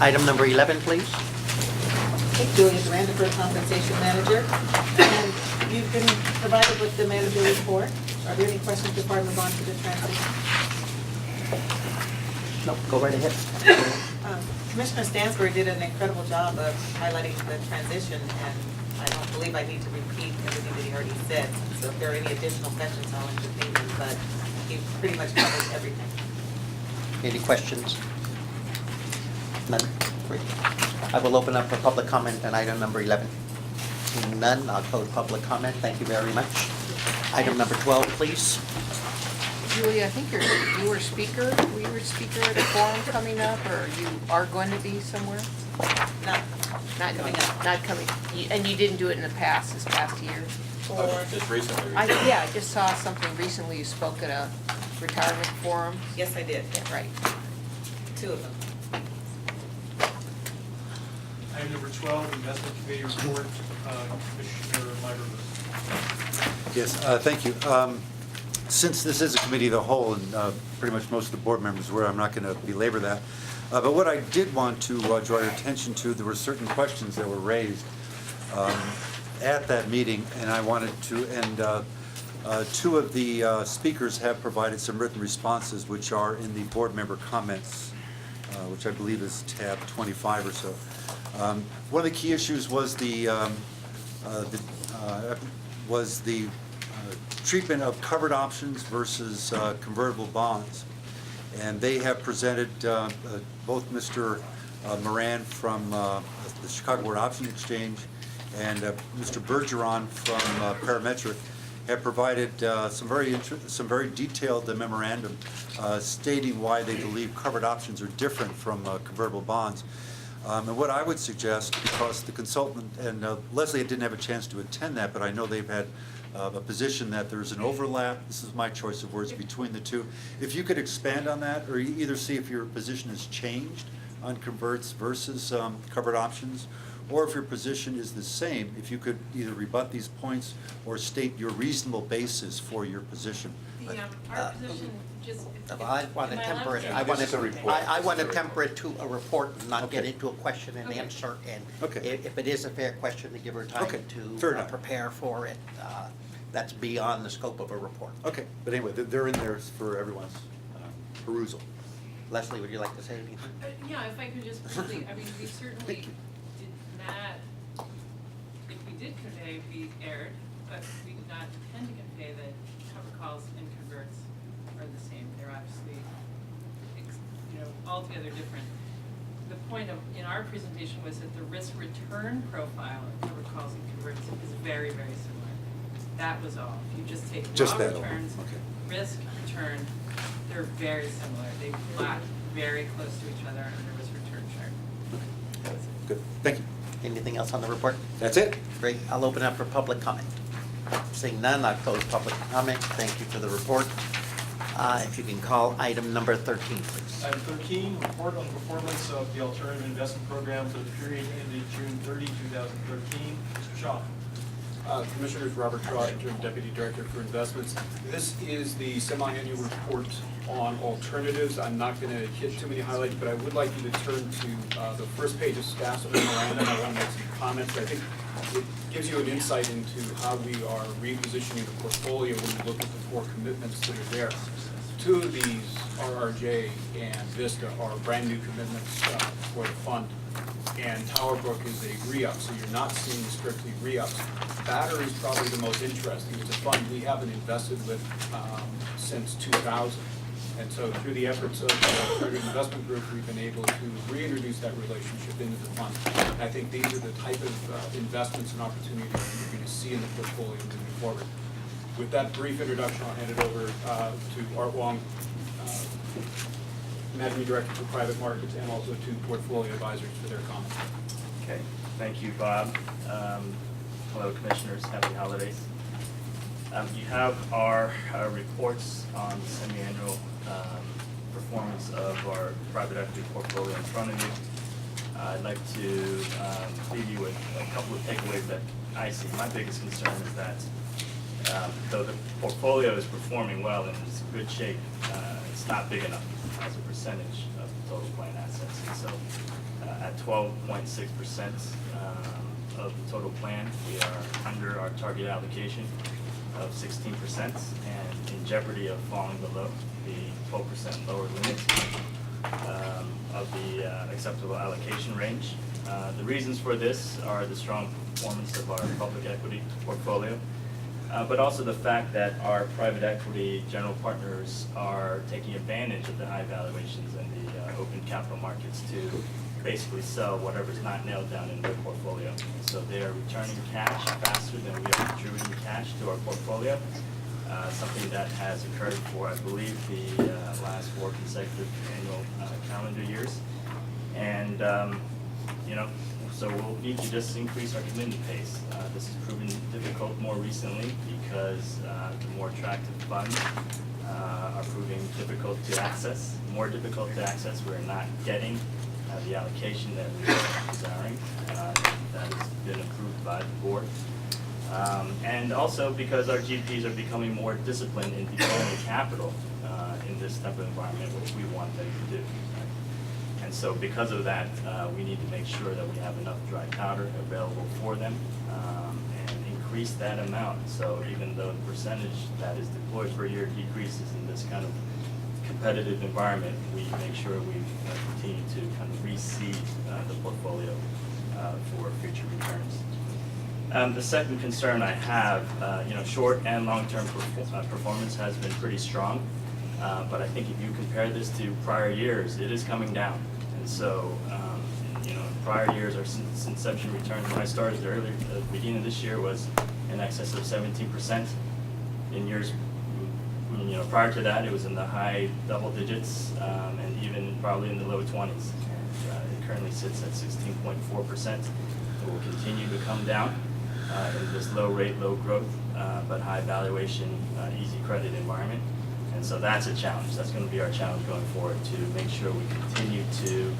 Item number 11, please. Okay, Julia Duranda for Compensation Manager. And you've been provided with the manager report. Are there any questions before I move on to the transition? No, go right ahead. Commissioner Stansbury did an incredible job of highlighting the transition, and I don't believe I need to repeat everything that he already said. So if there are any additional questions, I'll entertain them, but he pretty much covered everything. Any questions? None? Great. I will open up for public comment on item number 11. Seeing none, I'll close public comment. Thank you very much. Item number 12, please. Julie, I think you were a speaker at a forum coming up, or you are going to be somewhere? Not coming up. Not coming, and you didn't do it in the past, this past year? Just recently. I just saw something recently, you spoke at a retirement forum. Yes, I did. Yeah, right. 2 of them. Item number 12, Investment Committee Report, Commissioner Ligerman. Yes, thank you. Since this is a committee of the whole, and pretty much most of the board members were, I'm not going to belabor that. But what I did want to draw your attention to, there were certain questions that were raised at that meeting, and I wanted to, and 2 of the speakers have provided some written responses, which are in the board member comments, which I believe is tab 25 or so. One of the key issues was the treatment of covered options versus convertible bonds. And they have presented, both Mr. Moran from the Chicago Board Option Exchange and Mr. Bergeron from Parametric have provided some very detailed memorandum stating why they believe covered options are different from convertible bonds. And what I would suggest, because the consultant, and Leslie didn't have a chance to attend that, but I know they've had a position that there's an overlap, this is my choice of words, between the two. If you could expand on that, or either see if your position has changed on converts versus covered options, or if your position is the same, if you could either rebut these points or state your reasonable basis for your position. Our position just. I want to temper it. I want to temper it to a report, and not get into a question and answer. And Okay. if it is a fair question, to give her time Okay. to Fair enough. prepare for it. That's beyond the scope of a report. Okay, but anyway, they're in there for everyone's perusal. Leslie, would you like to say anything? Yeah, if I could just quickly, I mean, we certainly did not, if we did convey, we erred, but we did not intend to convey that cover calls and converts are the same. They're obviously, altogether different. The point in our presentation was that the risk return profile of cover calls and converts is very, very similar. That was all. If you just take raw that returns, risk return, they're very similar. They plot very close to each other on the risk return chart. That was it. Good, thank you. Anything else on the report? That's it. Great. I'll open up for public comment. Seeing none, I'll close public comment. Thank you for the report. If you can call item number 13, please. Item 13, report on the performance of the alternative investment program for the period ended June 30, 2013. Mr. Shaw. Commissioners, Robert Shaw, Interim Deputy Director for Investments. This is the semi-annual report on alternatives. I'm not going to hit too many highlights, but I would like you to turn to the first page of staff's memorandum. I want to make some comments. I think it gives you an insight into how we are repositioning the portfolio when you look at the 4 commitments that are there. 2 of these, RRJ and Vista, are brand new commitments for the fund. And Towerbrook is a re-up, so you're not seeing strictly re-ups. Battery is probably the most interesting. It's a fund we haven't invested with since 2000. And so through the efforts of the Alternative Investment Group, we've been able to reintroduce that relationship into the fund. And I think these are the type of investments and opportunities that you're going to see in the portfolio moving forward. With that brief introduction, I'll hand it over to Art Wong, Managing Director for Private Markets, and also to Portfolio Advisors for their comments. Okay, thank you, Bob. Hello, Commissioners. Happy holidays. You have our reports on semi-annual performance of our private equity portfolio in front of you. I'd like to leave you with a couple of takeaways that I see. My biggest concern is that though the portfolio is performing well and is in good shape, it's not big enough as a percentage of the total plan assets. And so at 12.6% of the total plan. We are under our target allocation of 16% and in jeopardy of falling below the 12% lower limit of the acceptable allocation range. The reasons for this are the strong performance of our public equity portfolio, but also the fact that our private equity general partners are taking advantage of the high valuations in the open capital markets to basically sell whatever's not nailed down in their portfolio. So they are returning cash faster than we are contributing cash to our portfolio, something that has occurred for, I believe, the last 4 consecutive annual calendar years. And, you know, so we'll need to just increase our commitment pace. This has proven difficult more recently because the more attractive funds are proving difficult to access, more difficult to access. We're not getting the allocation that we are desiring. That has been approved by the board. And also because our GPs are becoming more disciplined in deploying capital in this type of environment, which we want them to do. Right? And so because of that, we need to make sure that we have enough dry powder available for them and increase that amount. So even though the percentage that is deployed per year decreases in this kind of competitive environment, we make sure we continue to kind of reseed the portfolio for future returns. The second concern I have, you know, short and long-term performance has been pretty strong, but I think if you compare this to prior years, it is coming down. And so, you know, in prior years, our since inception return, when I started earlier, the beginning of this year was in excess of 17%. In years, you know, prior to that, it was in the high double digits, and even probably in the low 20s. And it currently sits at 16.4%. It will continue to come down in this low rate, low growth, but high valuation, easy credit environment. And so that's a challenge. That's going to be our challenge going forward, to make sure we continue to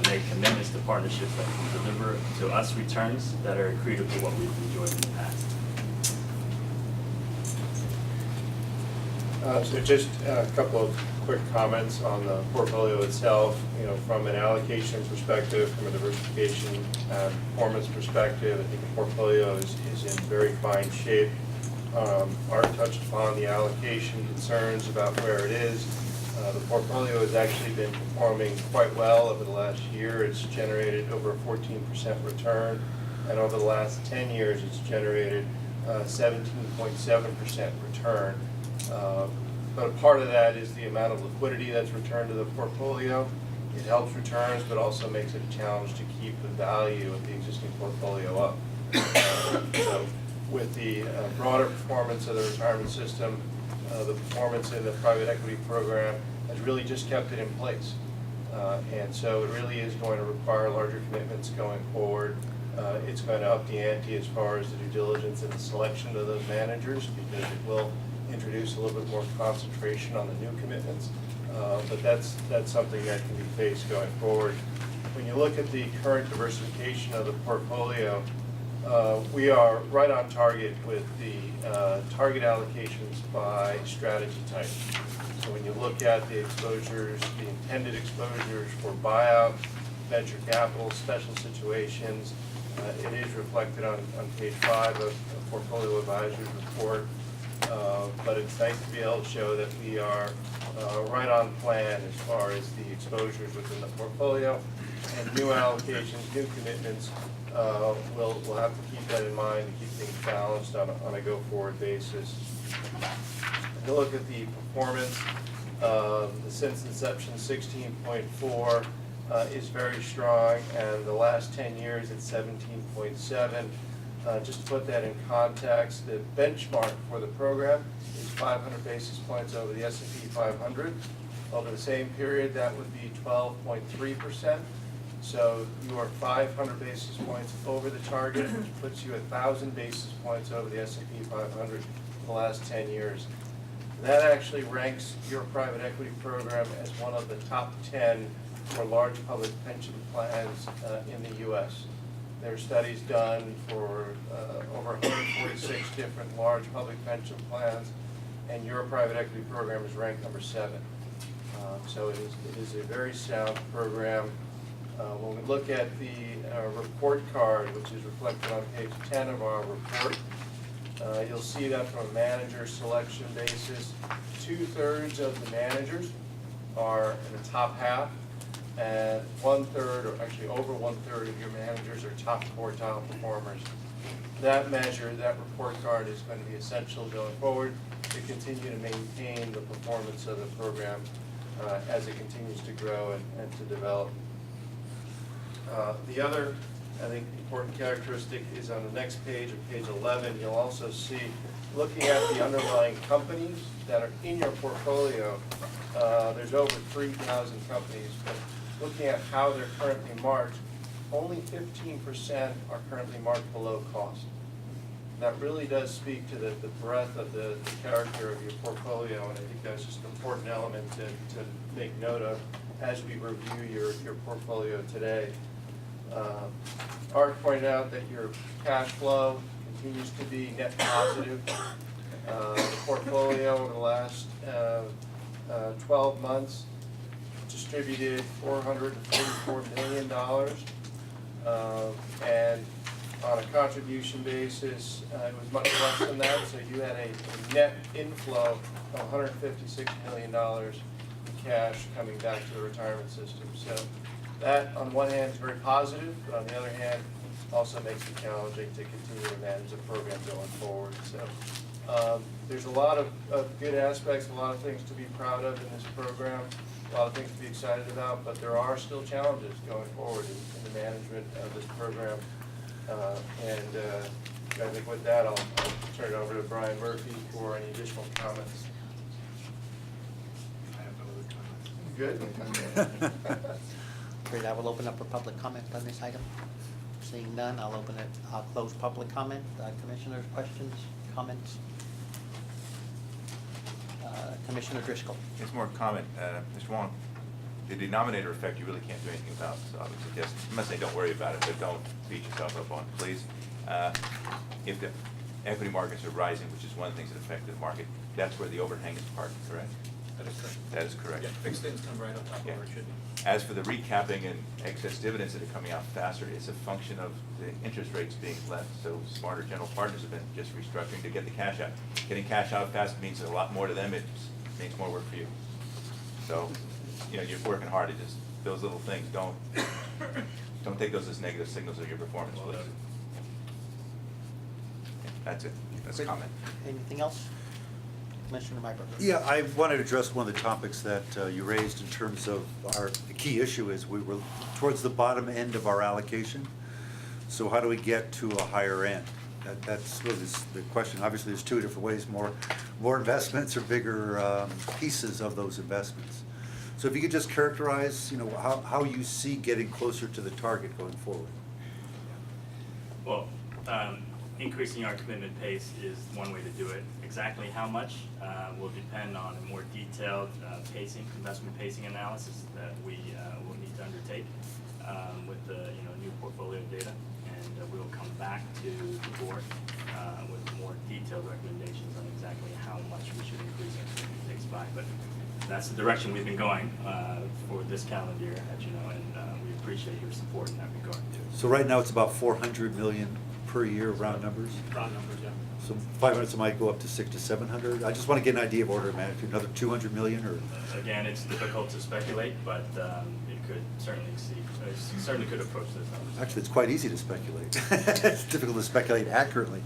make commitments to partnerships that can deliver to us returns that are accretive to what we've enjoyed in the past. So just a couple of quick comments on the portfolio itself. You know, from an allocation perspective, from a diversification performance perspective, I think the portfolio is in very fine shape. Art touched upon the allocation concerns about where it is. The portfolio has actually been performing quite well over the last year. It's generated over a 14% return, and over the last 10 years, it's generated 17.7% return. But a part of that is the amount of liquidity that's returned to the portfolio. It helps returns, but also makes it a challenge to keep the value of the existing portfolio up. So with the broader performance of the retirement system, the performance in the private equity program has really just kept it in place. And so it really is going to require larger commitments going forward. It's going to up the ante as far as the due diligence and the selection of those managers, because it will introduce a little bit more concentration on the new commitments. But that's something that can be faced going forward. When you look at the current diversification of the portfolio, we are right on target with the target allocations by strategy type. So when you look at the exposures, the intended exposures for buyout, venture capital, special situations, it is reflected on page 5 of the Portfolio Advisor's report. But it's nice to be able to show that we are right on plan as far as the exposures within the portfolio. And new allocations, new commitments, we'll have to keep that in mind to keep things balanced on a go-forward basis. If you look at the performance, since inception, 16.4 is very strong, and the last 10 years it's 17.7. Just to put that in context, the benchmark for the program is 500 basis points over the S&P 500. Over the same period, that would be 12.3%. So you are 500 basis points over the target, which puts you 1,000 basis points over the S&P 500 for the last 10 years. That actually ranks your private equity program as one of the top 10 for large public pension plans in the U.S. There are studies done for over 146 different large public pension plans, and your private equity program is ranked number 7. So it is a very sound program. When we look at the report card, which is reflected on page 10 of our report, you'll see that from a manager selection basis, 2/3 of the managers are in the top half, and 1/3, or actually over 1/3 of your managers are top quartile performers. That measure, that report card is going to be essential going forward to continue to maintain the performance of the program as it continues to grow and to develop. The other, I think, important characteristic is on the next page, of page 11, you'll also see, looking at the underlying companies that are in your portfolio, there's over 3,000 companies, but looking at how they're currently marked, only 15% are currently marked below cost. That really does speak to the breadth of the character of your portfolio, and I think that's just an important element to make note of as we review your portfolio today. Art pointed out that your cash flow continues to be net positive. The portfolio over the last 12 months distributed $444 million. And on a contribution basis, it was much less than that, so you had a net inflow of $156 million in cash coming back to the retirement system. So that, on one hand, is very positive, but on the other hand, also makes it challenging to continue to manage the program going forward. So there's a lot of good aspects, a lot of things to be proud of in this program, a lot of things to be excited about, but there are still challenges going forward in the management of this program. I think with that, I'll turn it over to Brian Murphy for any additional comments. I have no other comments. Good? Great, I will open up for public comment on this item. Seeing none, I'll close public comment. Commissioners, questions, comments? Commissioner Driscoll. It's more a comment. Mr. Wong, the denominator effect you really can't do anything about, so I would suggest, I'm not saying don't worry about it, but don't beat yourself up on it, please. If the equity markets are rising, which is one of the things that affect the market, that's where the overhang is parked, correct? That is correct. That is correct. Yeah, fixed things come right on top of Yeah. where it should be. As for the recapping and excess dividends that are coming out faster, it's a function of the interest rates being less. So smarter general partners have been just restructuring to get the cash out. Getting cash out fast means a lot more to them. It means more work for you. So, you know, you're working hard at just those little things. Don't take those as negative signals of your performance, please. That's it. That's a comment. Anything else? Commissioner Myberg. Yeah, I wanted to address one of the topics that you raised in terms of the key issue is we were towards the bottom end of our allocation. So how do we get to a higher end? That's really the question. Obviously, there's two different ways, more investments or bigger pieces of those investments. So if you could just characterize, you know, how you see getting closer to the target going forward. Well, increasing our commitment pace is one way to do it. Exactly how much will depend on a more detailed investment pacing analysis that we will need to undertake with the new portfolio data, and we will come back to the board with more detailed recommendations on exactly how much we should increase our commitment pace by. But that's the direction we've been going for this calendar year, as you know, and we appreciate your support in that regard. So right now, it's about 400 million per year, round numbers. Round numbers, yeah. So 500 might go up to 600 to 700. I just want to get an idea of order of magnitude, another 200 million or? Again, it's difficult to speculate, but it could certainly exceed, certainly could approach those numbers. Actually, it's quite easy to speculate. It's difficult to speculate accurately.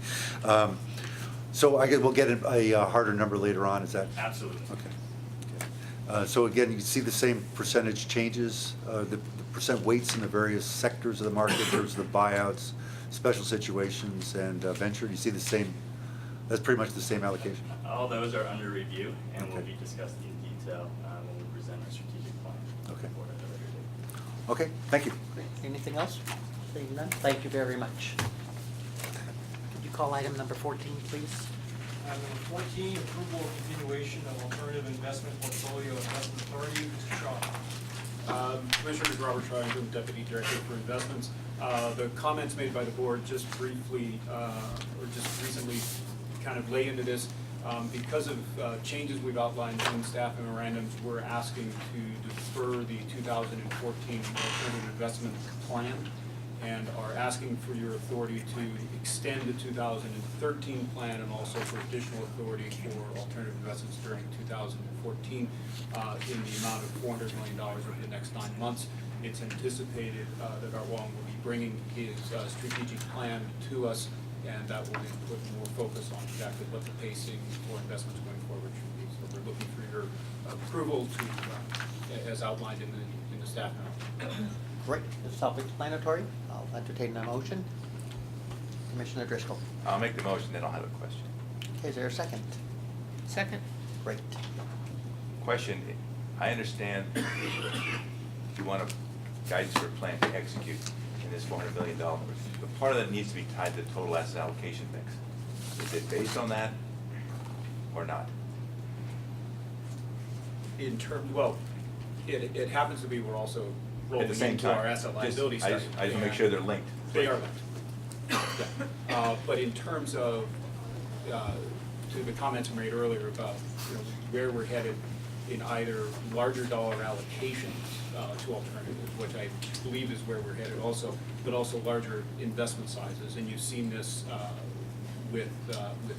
So I guess we'll get a harder number later on, is that? Absolutely. Okay. So again, you see the same percentage changes, the percent weights in the various sectors of the market in terms of the buyouts, special situations, and venture. You see the same, that's pretty much the same allocation? All those are under review and will Okay. be discussed in detail when we present our strategic plan. Okay. for it at a later date. Okay, thank you. Great. Anything else? Seeing none, thank you very much. Could you call item number 14, please? Item number 14, approval of continuation of alternative investment portfolio investment authority. Mr. Shaw. Commissioners, Robert Shaw, I'm Deputy Director for Investments. The comments made by the board just briefly, or just recently kind of lay into this. Because of changes we've outlined in staff memorandums, we're asking to defer the 2014 alternative investment plan and are asking for your authority to extend the 2013 plan and also for additional authority for alternative investments during 2014 in the amount of $400 million over the next 9 months. It's anticipated that Art Wong will be bringing his strategic plan to us, and that will then put more focus on exactly what the pacing for investments going forward should be. So we're looking for your approval to, as outlined in the staff memo. Great, it's self-explanatory. I'll entertain a motion. Commissioner Driscoll. I'll make the motion, then I'll have a question. Okay, is there a second? Second? Great. Question, I understand you want a guidance for a plan to execute in this $400 million, but part of that needs to be tied to the total asset allocation mix. Is it based on that or not? In terms, well, it happens to be we're also At rolling the same into time? our asset liability Just- study. I just want to make sure they're linked. They are linked. Yeah. But in terms of, to the comments I made earlier about, where we're headed in either larger dollar allocations to alternatives, which I believe is where we're headed also, but also larger investment sizes. And you've seen this with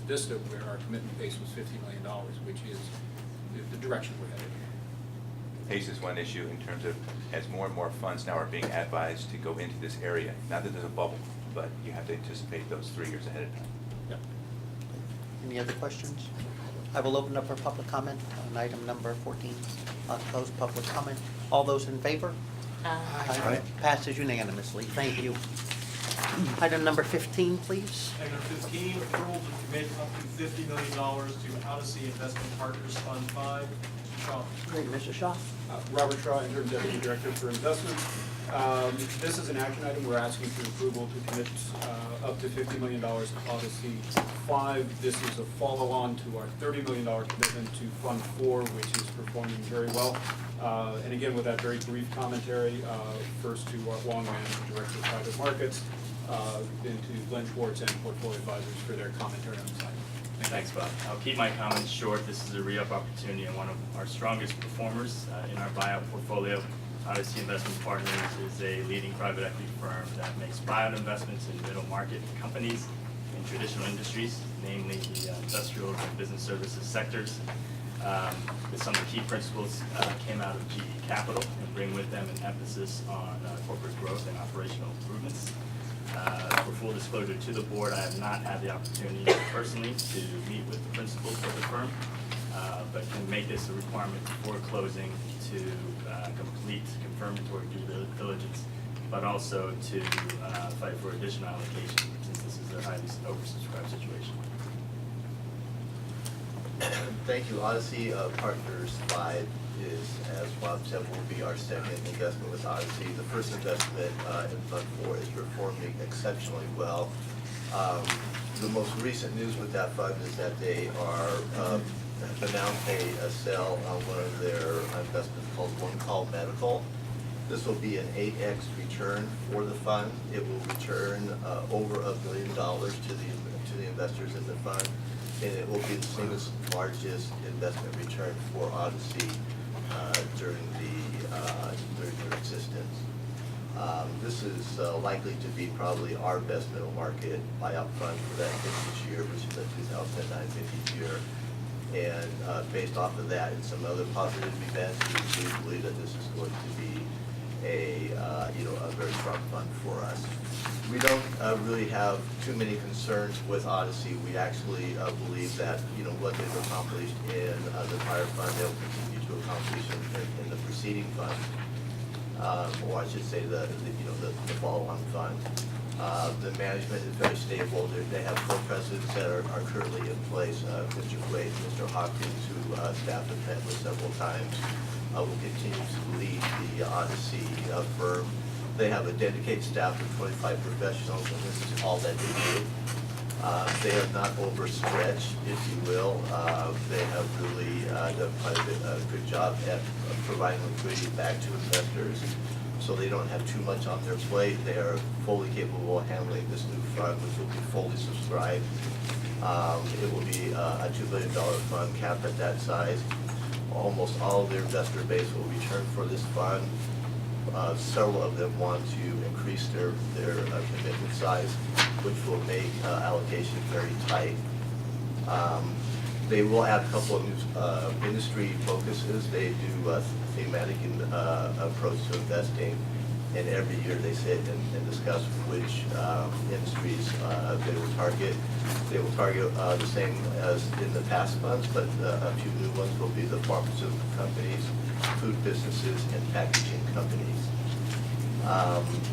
Vista, where our commitment base was $50 million, which is the direction we're headed. PACE is one issue in terms of, as more and more funds now are being advised to go into this area, not that there's a bubble, but you have to anticipate those 3 years ahead of time. Yeah. Any other questions? I will open up for public comment on item number 14. I'll close public comment. All those in favor? Aye. Passes unanimously. Thank you. Item number 15, please. Item 15, approval to commit up to $50 million to Odyssey Investment Partners Fund 5. Mr. Shaw. Great, Mr. Shaw. Robert Shaw, Interim Deputy Director for Investments. This is an action item. We're asking for approval to commit up to $50 million to Odyssey 5. This is a follow-on to our $30 million commitment to Fund 4, which is performing very well. And again, with that very brief commentary, first to Art Wong, Managing Director of Private Markets, then to Glenn Schwartz and Portfolio Advisors for their commentary on the side. Thanks, Bob. I'll keep my comments short. This is a re-up opportunity and one of our strongest performers in our buyout portfolio. Odyssey Investment Partners is a leading private equity firm that makes buyout investments in middle market companies in traditional industries, namely the industrial and business services sectors. Some of the key principles came out of GE Capital and bring with them an emphasis on corporate growth and operational improvements. For full disclosure to the board, I have not had the opportunity personally to meet with the principals of the firm, but can make this a requirement before closing to complete confirmatory due diligence, but also to fight for additional allocation since this is a highly oversubscribed situation. Thank you. Odyssey Partners 5 is, as Bob said, will be our second investment with Odyssey. The first investment in Fund 4 is performing exceptionally well. The most recent news with that fund is that they have announced a sale on one of their investments called One Call Medical. This will be an 8x return for the fund. It will return over $1 billion to the investors in the fund, and it will be the single largest investment return for Odyssey during their existence. This is likely to be probably our best middle market buyout fund for that vintage year, which is the 2009 vintage year. And based off of that and some other positive events, we believe that this is going to be a very strong fund for us. We don't really have too many concerns with Odyssey. We actually believe that what they've accomplished in the prior fund, they'll continue to accomplish in the preceding fund, or I should say the follow-on fund. The management is very stable. They have co-presidents that are currently in place. Mr. Quaid, Mr. Hopkins, who staff have met with several times, will continue to lead the Odyssey firm. They have a dedicated staff of 25 professionals, and this is all that they do. They are not overstretched, if you will. They have really done quite a good job at providing liquidity back to investors, so they don't have too much on their plate. They are fully capable of handling this new fund, which will be fully subscribed. It will be a $2 billion fund capped at that size. Almost all of their investor base will return for this fund. Several of them want to increase their commitment size, which will make allocation very tight. They will add a couple of new industry focuses. They do a thematic approach to investing, and every year they sit and discuss which industries they will target. They will target the same as in the past funds, but a few new ones will be the pharmaceutical companies, food businesses, and packaging companies.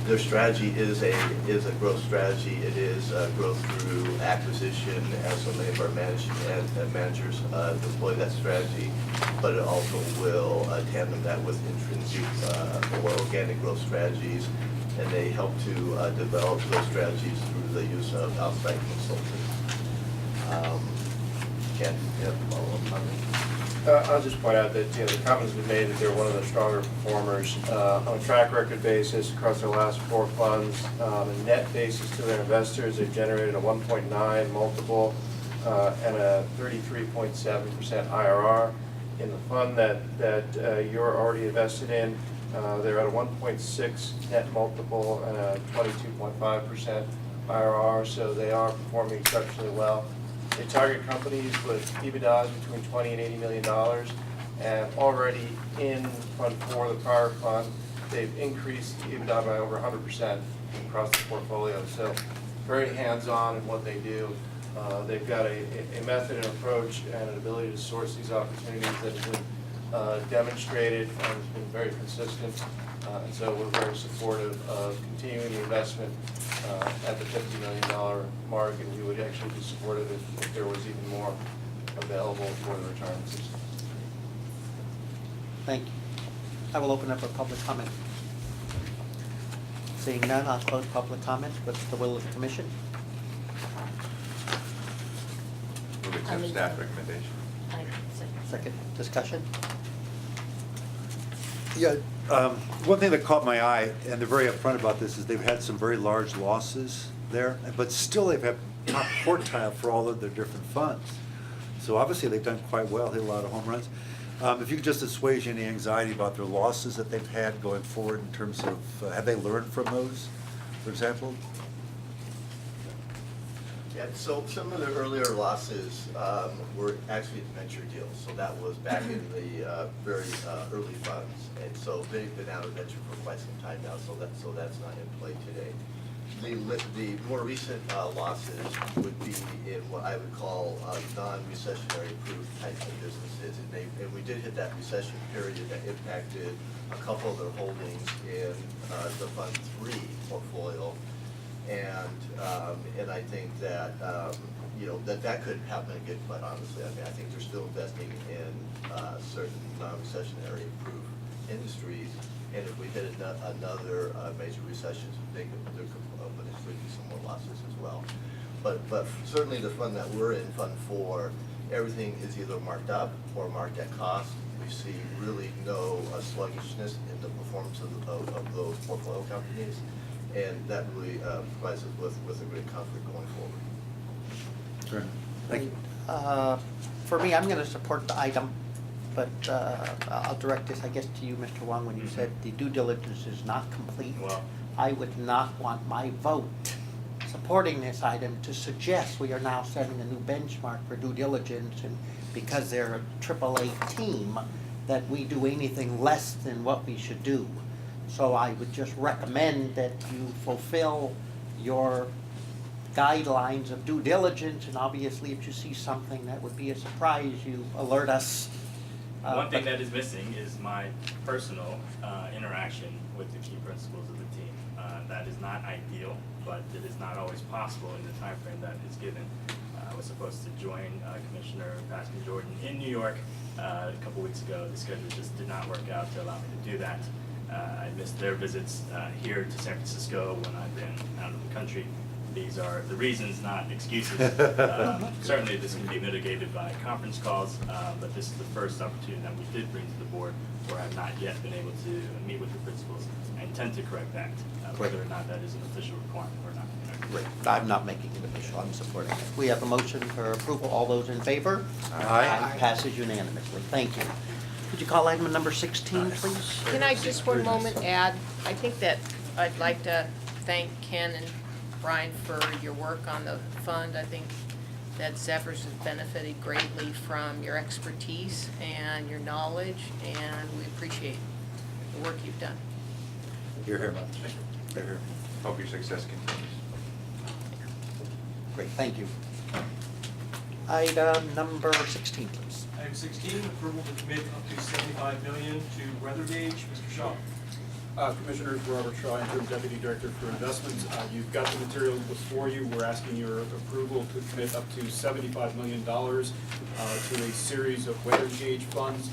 Their strategy is a growth strategy. It is growth through acquisition, as so many of our managers deploy that strategy, but it also will tandem that with intrinsic or organic growth strategies, and they help to develop those strategies through the use of outside consultants. Ken, you have a follow-up comment? I'll just point out that, you know, the comments have been made that they're one of the stronger performers on a track record basis across their last 4 funds. On a net basis to their investors, they've generated a 1.9 multiple and a 33.7% IRR. In the fund that you're already invested in, they're at a 1.6 net multiple and a 22.5% IRR, so they are performing exceptionally well. They target companies with EBITDAs between $20 and $80 million, and already in Fund 4, the prior fund, they've increased EBITDA by over 100% across the portfolio. So very hands-on in what they do. They've got a method and approach and an ability to source these opportunities that has been demonstrated and has been very consistent. And so we're very supportive of continuing the investment at the $50 million mark, and we would actually be supportive if there was even more available for the retirement system. Thank you. I will open up for public comment. Seeing none, I'll close public comment. What's the will of the commission? Move to accept staff recommendation. Second discussion? Yeah, one thing that caught my eye, and they're very upfront about this, is they've had some very large losses there, but still they've had top quartile for all of their different funds. So obviously they've done quite well, hit a lot of home runs. If you could just assuage any anxiety about their losses that they've had going forward in terms of, have they learned from those, for example? Yeah, so some of the earlier losses were actually venture deals. So that was back in the very early funds. And so they've been out of venture for quite some time now, so that's not in play today. The more recent losses would be in what I would call non-recessionary proof types of businesses. And we did hit that recession period that impacted a couple of their holdings in the Fund 3 portfolio. And I think that, you know, that could happen again, quite honestly. I mean, I think they're still investing in certain non-recessionary proof industries. And if we hit another major recession, there could potentially be some more losses as well. But certainly the fund that we're in, Fund 4, everything is either marked up or marked at cost. We see really no sluggishness in the performance of those portfolio companies. And that really provides us with a great comfort going forward. Sure. Thank you. For me, I'm going to support the item, but I'll direct this, I guess, to you, Mr. Wong, when you said the due diligence is not complete. Well, I would not want my vote supporting this item to suggest we are now setting a new benchmark for due diligence, and because they're a AAA team, that we do anything less than what we should do. So I would just recommend that you fulfill your guidelines of due diligence, and obviously if you see something that would be a surprise, you alert us. one thing that is missing is my personal interaction with the key principals of the team. That is not ideal, but it is not always possible in the time frame that is given. I was supposed to join Commissioner Baskin Jordan in New York a couple weeks ago. The schedule just did not work out to allow me to do that. I missed their visits here to San Francisco when I've been out of the country. These are the reasons, not excuses. Certainly, this can be mitigated by conference calls, but this is the first opportunity that we did bring to the board where I've not yet been able to meet with the principals. I intend to correct that, whether or not that is an official requirement or not. Great. I'm not making it official, I'm supporting it. We have a motion for approval. All those in favor? Aye. Passes unanimously. Thank you. Could you call item number 16, please? Can I just one moment add, I think that I'd like to thank Ken and Brian for your work on the fund. I think that Zephyrs has benefited greatly from your expertise and your knowledge, and we appreciate the work you've done. Hear, hear. Hear, hear. Hope your success continues. Great, thank you. Item number 16, please. Item 16, approval to commit up to $75 million to Weather Gauge. Mr. Shaw. Commissioners, Robert Shaw, Interim Deputy Director for Investments. You've got the material before you. We're asking your approval to commit up to $75 million to a series of weather gauge funds,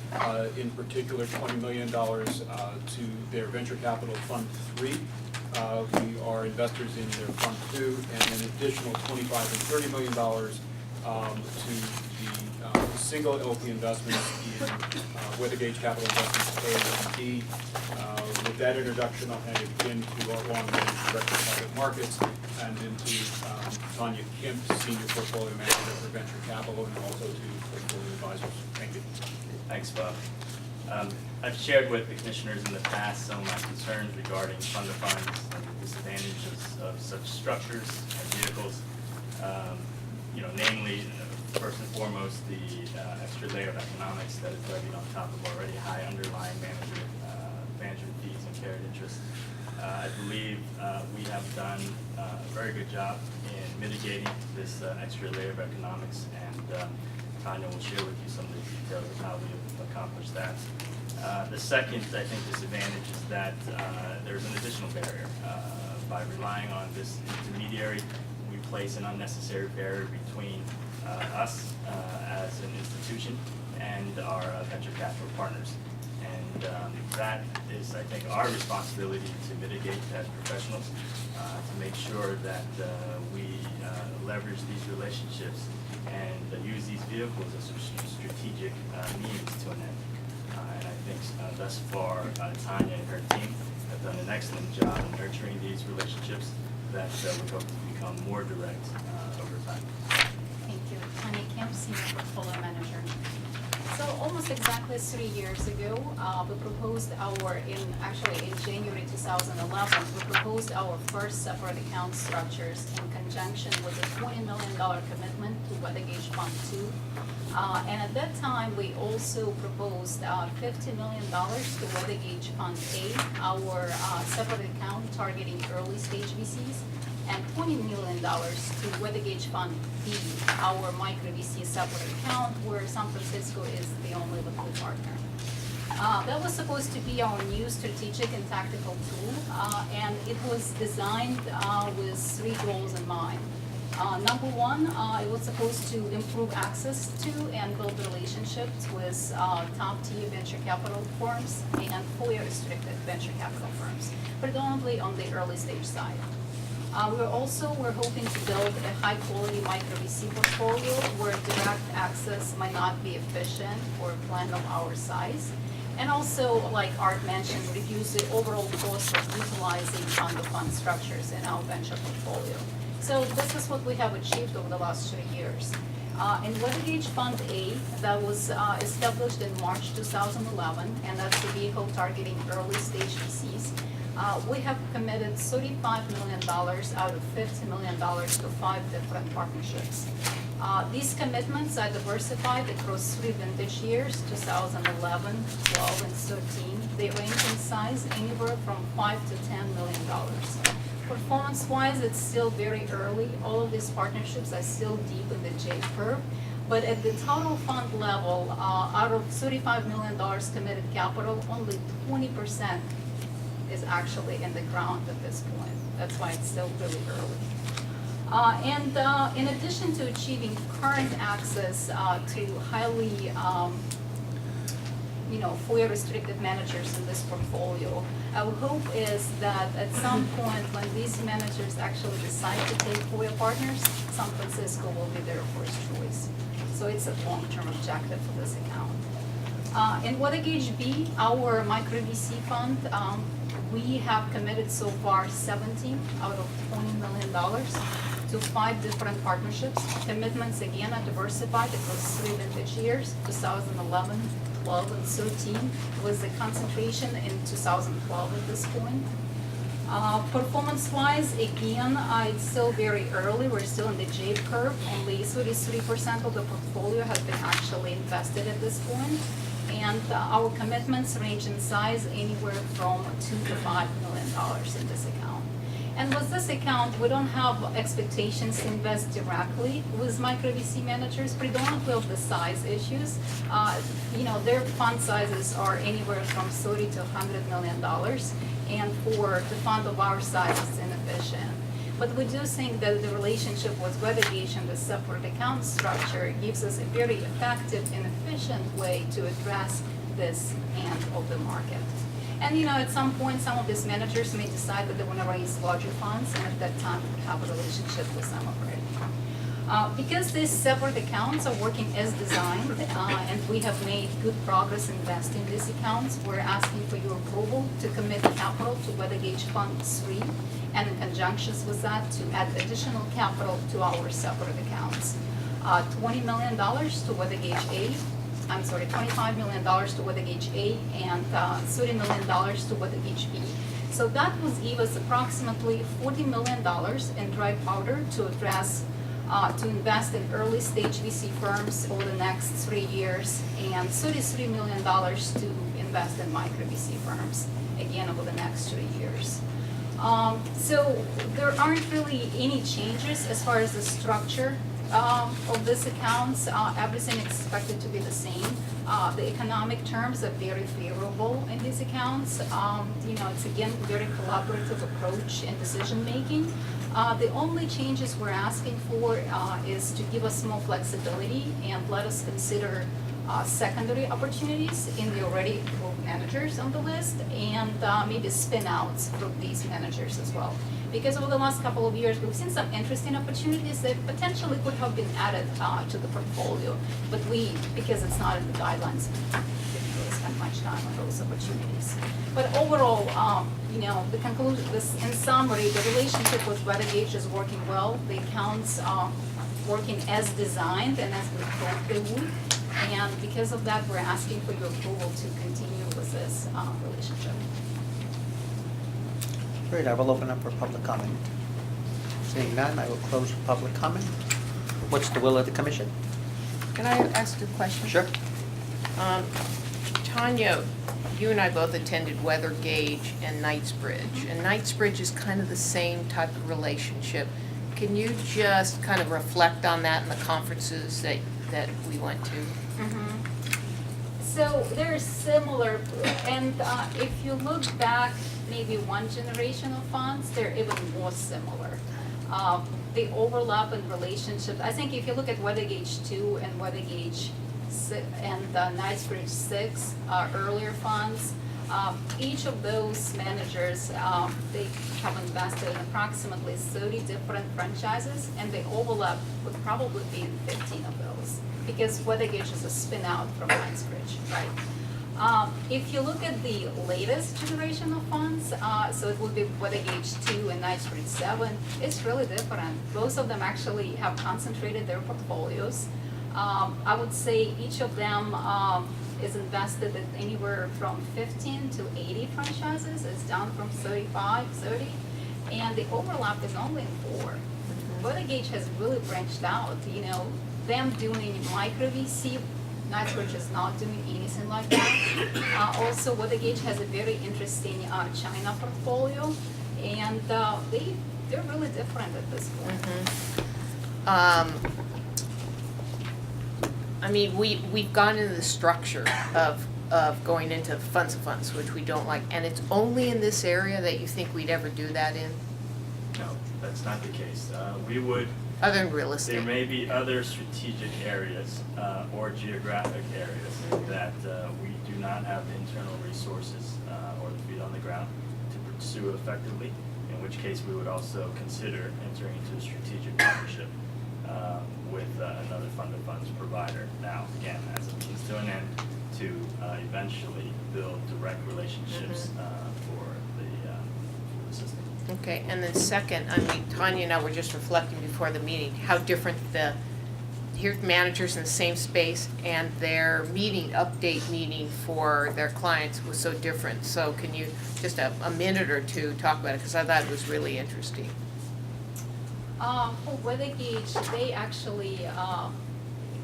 in particular $20 million to their Venture Capital Fund 3. We are investors in their Fund 2, and an additional $25 and $30 million to the single LP investments in Weather Gauge Capital Investments A and D. With that introduction, I'll hand it again to our long-range Director of Private Markets and then to Tanya Kemp, Senior Portfolio Manager for Venture Capital, and also to Portfolio Advisors. Thank you. Thanks, Bob. I've shared with the commissioners in the past some of my concerns regarding fund of funds and the disadvantages of such structures and vehicles. Namely, first and foremost, the extra layer of economics that is levied on top of already high underlying management fees and carried interest. I believe we have done a very good job in mitigating this extra layer of economics, and Tanya will share with you some of the details of how we have accomplished that. The second, I think, disadvantage is that there's an additional barrier. By relying on this intermediary, we place an unnecessary barrier between us as an institution and our venture capital partners. And that is, I think, our responsibility to mitigate as professionals, to make sure that we leverage these relationships and use these vehicles as strategic means to an end. And I think thus far, Tanya and her team have done an excellent job in nurturing these relationships that we hope to become more direct over time. Thank you. Tanya Kemp, Senior Portfolio Manager. So almost exactly 3 years ago, we proposed in January 2011, we proposed our first separate account structures in conjunction with a $20 million commitment to Weather Gauge Fund 2. And at that time, we also proposed $50 million to Weather Gauge Fund A, our separate account targeting early stage VCs, and $20 million to Weather Gauge Fund B, our micro VC separate account, where San Francisco is the only liquid partner. That was supposed to be our new strategic and tactical tool, and it was designed with 3 goals in mind. Number one, it was supposed to improve access to and build relationships with top-tier venture capital firms and fully restricted venture capital firms, predominantly on the early stage side. We're hoping to build a high-quality micro VC portfolio where direct access might not be efficient for a plan of our size. And also, like Art mentioned, reduce the overall cost of utilizing fund-of-fund structures in our venture portfolio. So this is what we have achieved over the last 3 years. In Weather Gauge Fund A, that was established in March 2011, and that's the vehicle targeting early stage VCs. We have committed $35 million out of $50 million to 5 different partnerships. These commitments are diversified across 3 vintage years, 2011, 12, and 13. They range in size anywhere from $5 to $10 million. Performance-wise, it's still very early. All of these partnerships are still deep in the J curve. But at the total fund level, out of $35 million committed capital, only 20% is actually in the ground at this point. That's why it's still really early. In addition to achieving current access to highly FOIA restricted managers in this portfolio, our hope is that at some point, when these managers actually decide to take Hoya Partners, San Francisco will be their first choice. So it's a long-term objective for this account. In WaterGauge B, our micro VC fund, we have committed so far 17 out of $20 million to 5 different partnerships. Commitments again are diversified across 3 vintage years, 2011, 12, and 13, with the concentration in 2012 at this point. Performance-wise, again, it's still very early. We're still in the J curve. Only 33% of the portfolio has been actually invested at this point. And our commitments range in size anywhere from $2 to $5 million in this account. And with this account, we don't have expectations to invest directly with micro VC managers, predominantly of the size issues. Their fund sizes are anywhere from $30 to $100 million. And for the fund of our size, it's inefficient. But we do think that the relationship with WeatherGauge and the separate account structure gives us a very effective and efficient way to address this end of the market. And at some point, some of these managers may decide that they want to raise larger funds, and at that time, we would have a relationship with some of it. Because these separate accounts are working as designed, and we have made good progress investing in these accounts, we're asking for your approval to commit capital to WeatherGauge Fund 3, and in conjunction with that, to add additional capital to our separate accounts. $20 million to WeatherGauge A, $25 million to WeatherGauge A, and $30 million to WeatherGauge B. So that would give us approximately $40 million in dry powder to address to invest in early stage VC firms over the next 3 years, and $33 million to invest in micro VC firms, again, over the next 3 years. So there aren't really any changes as far as the structure of these accounts. Everything is expected to be the same. The economic terms are very favorable in these accounts. It's again very collaborative approach in decision making. The only changes we're asking for is to give us more flexibility and let us consider secondary opportunities in the already approved managers on the list, and maybe spin outs from these managers as well. Because over the last couple of years, we've seen some interesting opportunities that potentially could have been added to the portfolio, but because it's not in the guidelines, didn't really spend much time on those opportunities. But overall, the conclusion, in summary, the relationship with WeatherGauge is working well. The accounts are working as designed and as we hoped they would. And because of that, we're asking for your approval to continue with this relationship. Great, I will open up for public comment. Seeing none, I will close public comment. What's the will of the commission? Can I ask a question? Sure. Tanya, you and I both attended WeatherGauge and Knightsbridge, and Knightsbridge is kind of the same type of relationship. Can you just kind of reflect on that in the conferences that we went to? So they're similar, and if you look back maybe one generation of funds, they're even more similar. They overlap in relationships. I think if you look at WeatherGauge 2 and WeatherGauge and Knightsbridge 6, earlier funds, each of those managers, they have invested in approximately 30 different franchises, and they overlap would probably be in 15 of those, because WeatherGauge is a spin out from Knightsbridge, right? If you look at the latest generation of funds, so it would be WeatherGauge 2 and Knightsbridge 7, it's really different. Both of them actually have concentrated their portfolios. I would say each of them is invested in anywhere from 15 to 80 franchises. It's down from 35, 30, and the overlap is only in 4. WeatherGauge has really branched out. Them doing micro VC, Knightsbridge is not doing anything like that. Also, WeatherGauge has a very interesting China portfolio, and they're really different at this point. I mean, we've gone into the structure of going into funds of funds, which we don't like, and it's only in this area that you think we'd ever do that in? No, that's not the case. We would. Other than real estate. There may be other strategic areas or geographic areas that we do not have the internal resources or the feet on the ground pursue effectively, in which case we would also consider entering into a strategic partnership with another fund of funds provider. Now, again, as a means to an end to eventually build direct relationships for the system. Okay, and then second, I mean, Tanya and I were just reflecting before the meeting, how different here's managers in the same space and their update meeting for their clients was so different. So can you, just a minute or two, talk about it, because I thought it was really interesting. For WeatherGauge, they actually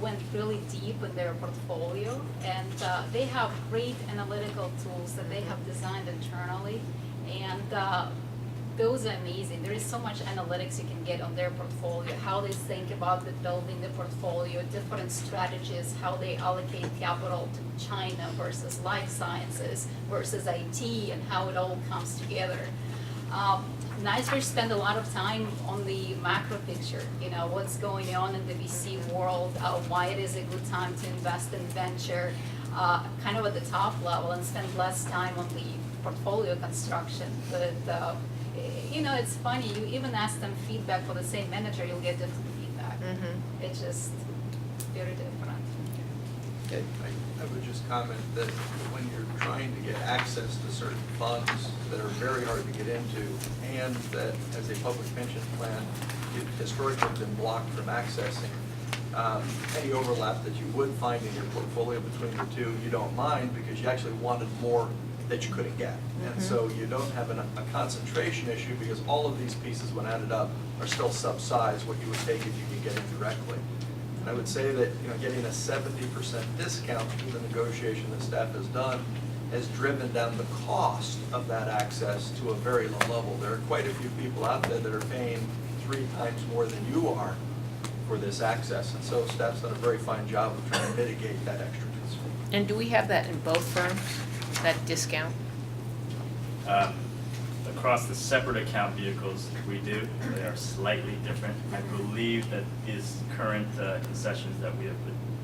went really deep in their portfolio, and they have great analytical tools that they have designed internally, and those are amazing. There is so much analytics you can get on their portfolio, how they think about building the portfolio, different strategies, how they allocate capital to China versus life sciences versus IT, and how it all comes together. NiceBridge spend a lot of time on the macro picture, what's going on in the VC world, why it is a good time to invest in venture, kind of at the top level, and spend less time on the portfolio construction. But it's funny, you even ask them feedback for the same manager, you'll get different feedback. It's just very different. Good. I would just comment that when you're trying to get access to certain funds that are very hard to get into, and that as a public pension plan, you've historically been blocked from accessing, any overlap that you would find in your portfolio between the two, you don't mind because you actually wanted more that you couldn't get. And so you don't have a concentration issue because all of these pieces, when added up, are still subsized what you would take if you could get in directly. And I would say that getting a 70% discount through the negotiation that staff has done has driven down the cost of that access to a very low level. There are quite a few people out there that are paying 3 times more than you are for this access. And so staff's done a very fine job of trying to mitigate that extra risk. And do we have that in both firms, that discount? Across the separate account vehicles, we do. They are slightly different. I believe that these current concessions that we have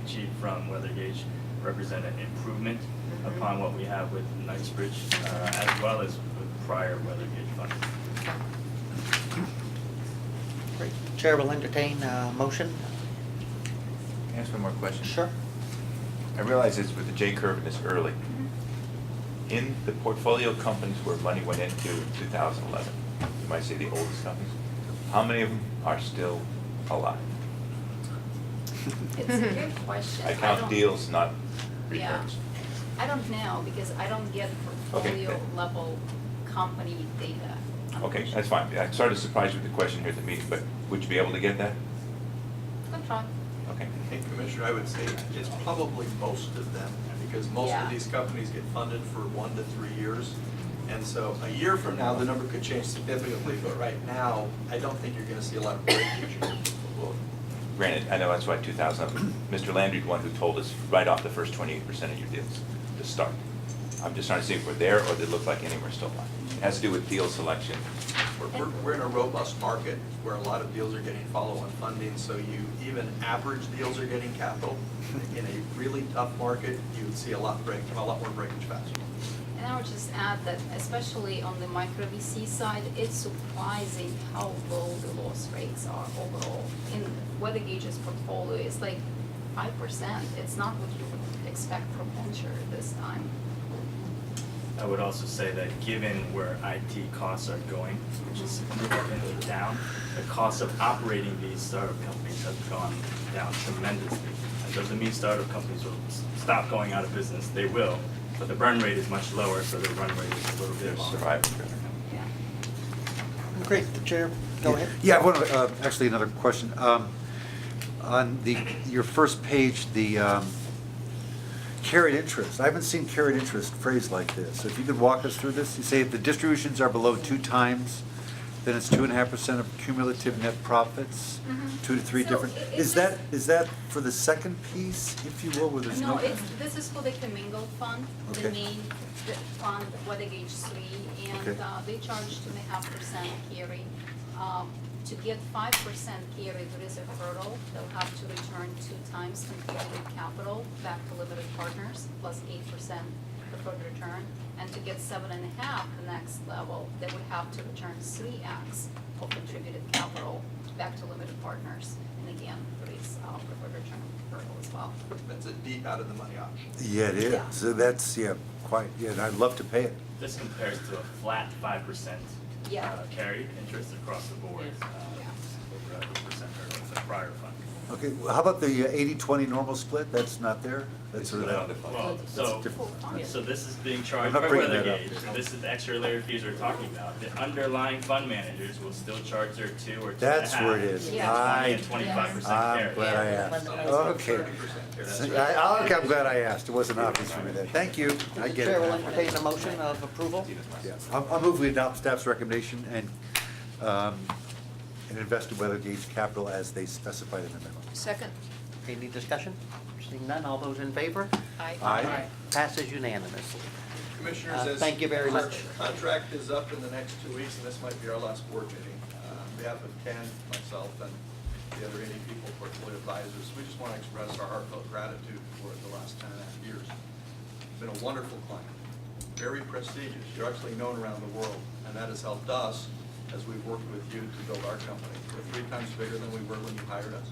achieved from WeatherGauge represent an improvement upon what we have with NiceBridge, as well as with prior WeatherGauge funds. Great. Chair will entertain a motion. Can I ask one more question? Sure. I realize it's with the J curve and it's early. In the portfolio companies where money went into in 2011, you might say the oldest companies, how many of them are still alive? It's a good question. I count don't- deals, not Yeah. returns. I don't know, because I don't get portfolio level company data. Okay, that's fine. I'm sorry to surprise you with the question here at the meeting, but would you be able to get that? Good try. Okay. And Commissioner, I would say it's probably most of them, because most Yeah. of these companies get funded for 1 to 3 years. And so a year from now, the number could change significantly, but right now, I don't think you're gonna see a lot of breakage. Granted, I know that's why 2000, Mr. Landry's the one who told us right off the first 28% of your deals to start. I'm just trying to see if we're there or they look like anywhere still alive. It has to do with deal selection. We're in a robust market where a lot of deals are getting follow-on funding, so even average deals are getting capital. In a really tough market, you would see a lot more breakage faster. And I would just add that especially on the micro VC side, it's surprising how low the loss rates are overall. In WeatherGauge's portfolio, it's like 5%. It's not what you would expect from venture this time. I would also say that given where IT costs are going, which is significantly down, the cost of operating these startup companies has gone down tremendously. That doesn't mean startup companies will stop going out of business, they will, but the burn rate is much lower, so the run rate is a little bit longer. Surviving. Yeah. Great. The chair, go ahead. Yeah, I want to, actually another question. On your first page, the carried interest, I haven't seen carried interest phrased like this. So if you could walk us through this, you say if the distributions are below 2 times, then it's 2.5% of cumulative net profits, 2 to 3 So different. Is that for the second piece, if you will, where there's no? No, this is for the commingled fund, the Okay. main fund, WeatherGauge 3, and Okay. they charge 2.5% carry. To get 5% carry, there is a hurdle. They'll have to return 2 times comparative capital back to limited partners, plus 8% preferred return. And to get 7.5, the next level, they would have to return 3x of contributed capital back to limited partners. And again, there is preferred return hurdle as well. That's a deep out of the money option. Yeah, it is. Yeah. So that's, quite, and I'd love to pay it. This compares to a flat 5% Yeah. carried interest across the board, Yes. over 8% hurdle with the prior fund. Okay, well, how about the 80-20 normal split? That's not there? That's sort of It's that. not Well, so, different. so this is being charged I'm by not bringing weather that up. gauge, and this is the extra layer fees we're talking about. The underlying fund managers will still charge their 2 or 2.5. That's where it is. Yeah. 20 and 25% I'm carry. glad I asked. Okay. 30% Okay, there. I'm glad I asked. It wasn't obvious for me then. Thank you. I get Chair will it. entertain a motion of approval. Yeah. I'll move we adopt staff's recommendation and invest in weather gauge capital as they specified in the memo. Second? Any discussion? Seeing none, all those in favor? Aye. Passes unanimously. Commissioners, as Thank you very much. our contract is up in the next 2 weeks, and this might be our last board meeting. On behalf of Ken, myself, and the other 80 people, portfolio advisors, we just want to express our heartfelt gratitude for the last 10.5 years. You've been a wonderful client, very prestigious. You're actually known around the world, and that has helped us as we've worked with you to build our company. We're 3 times bigger than we were when you hired us.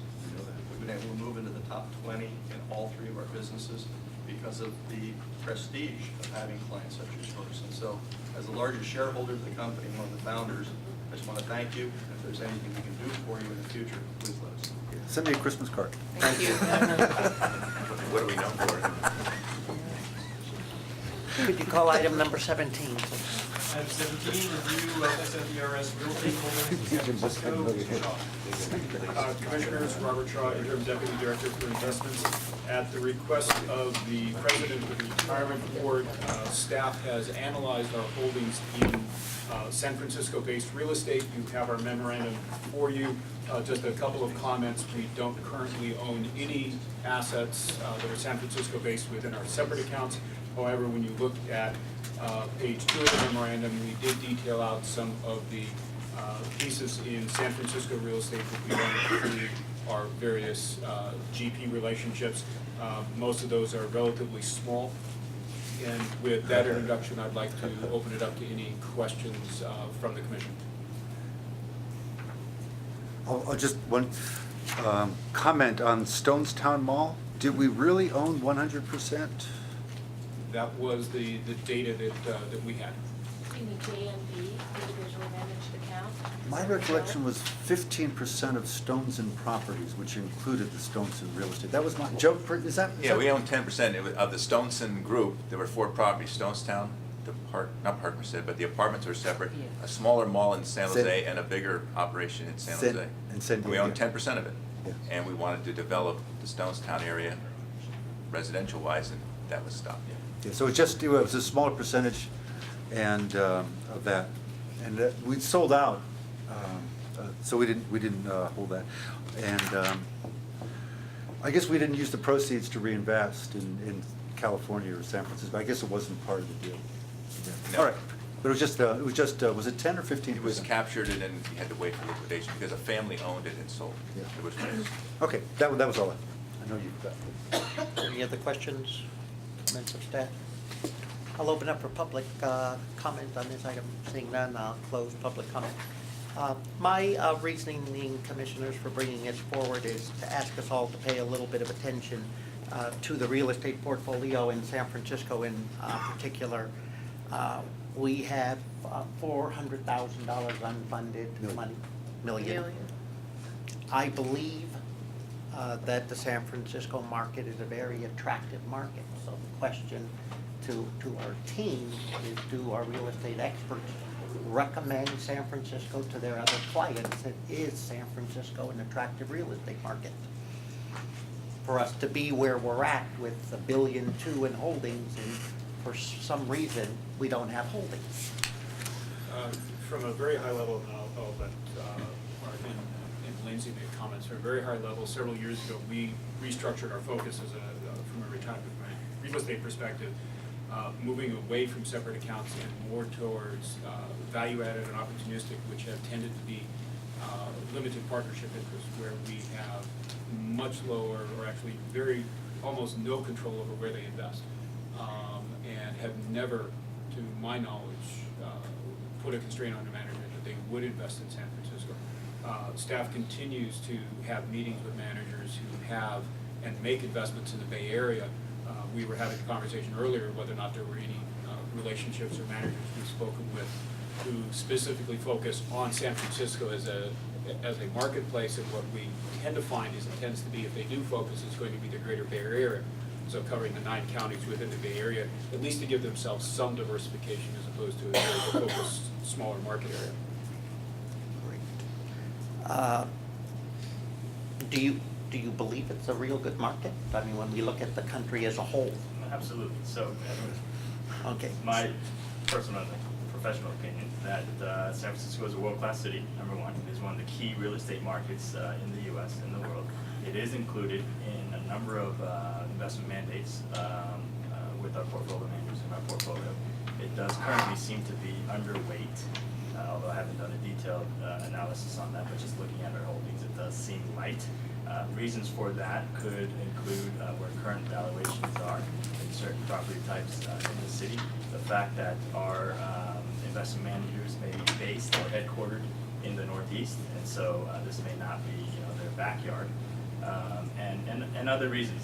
We've been able to move into the top 20 in all 3 of our businesses because of the prestige of having clients such as yours. And so, as the largest shareholder of the company, one of the founders, I just want to thank you. If there's anything we can do for you in the future, please let us know. Send me a Christmas card. Thank you. What are we known for? Could you call item number 17, please? Item 17, review of SFERS real estate holdings in San Francisco. Mr. Shaw. Commissioners, Robert Shaw, Interim Deputy Director for Investments. At the request of the President of the Retirement Board, staff has analyzed our holdings in San Francisco-based real estate. You have our memorandum for you. Just a couple of comments. We don't currently own any assets that are San Francisco-based within our separate accounts. However, when you look at page 2 of the memorandum, we did detail out some of the pieces in San Francisco real estate that we own through our various GP relationships. Most of those are relatively small. And with that introduction, I'd like to open it up to any questions from the commission. I'll just one comment on Stonestown Mall. Did we really own 100%? That was the data that we had. In the JMB, individually managed account. My recollection was 15% of Stones and Properties, which included the Stoneson real estate. That was my, Joe, is that? Yeah, we own 10%. Of the Stoneson group, there were 4 properties, Stonestown, not Park Merced, but the apartments are separate. A smaller mall in San Jose and a bigger operation in San Jose. And San We own Diego. 10% of it. Yes. And we wanted to develop the Stonestown area residential-wise, and that was stopped. Yeah, so it was a smaller percentage and of that. And we sold out, so we didn't hold that. And I guess we didn't use the proceeds to reinvest in California or San Francisco. I guess it wasn't part of the deal. No. All right, but it was just, was it 10 or 15%? It was captured and then you had to wait for liquidation because a family owned it and sold. Yeah. It was Okay, that was all. I know you've got. Any other questions, comments of staff? I'll open up for public comment on this item. Seeing none, I'll close public comment. My reasoning, commissioners, for bringing it forward is to ask us all to pay a little bit of attention to the real estate portfolio in San Francisco in particular. We have $400,000 unfunded money, million. I believe that the San Francisco market is a very attractive market. So the question to our team is, do our real estate experts recommend San Francisco to their other clients? And is San Francisco an attractive real estate market? For us to be where we're at with $1.2 billion in holdings, and for some reason, we don't have holdings. From a very high level, and I'll let Martha and Lindsay make comments. From a very high level, several years ago, we restructured our focus from a retirement real estate perspective, moving away from separate accounts and more towards value-added and opportunistic, which have tended to be limited partnership interests, where we have much lower, or actually almost no control over where they invest, and have never to my knowledge, put a constraint on the management that they would invest in San Francisco. Staff continues to have meetings with managers who have and make investments in the Bay Area. We were having a conversation earlier whether or not there were any relationships or managers we've spoken with who specifically focus on San Francisco as a marketplace, and what we tend to find is it tends to be, if they do focus, it's going to be the greater Bay Area. So covering the 9 counties within the Bay Area, at least to give themselves some diversification as opposed to a very focused, smaller market area. Great. Do you believe it's a real good market? I mean, when we look at the country as a whole. Absolutely. So, Okay. my personal and professional opinion that San Francisco is a world-class city, number one. It is one of the key real estate markets in the U.S. and the world. It is included in a number of investment mandates with our portfolio managers in our portfolio. It does currently seem to be underweight, although I haven't done a detailed analysis on that, but just looking at our holdings, it does seem light. Reasons for that could include where current valuations are in certain property types in the city. The fact that our investment managers may be based or headquartered in the Northeast, and so this may not be their backyard. And other reasons,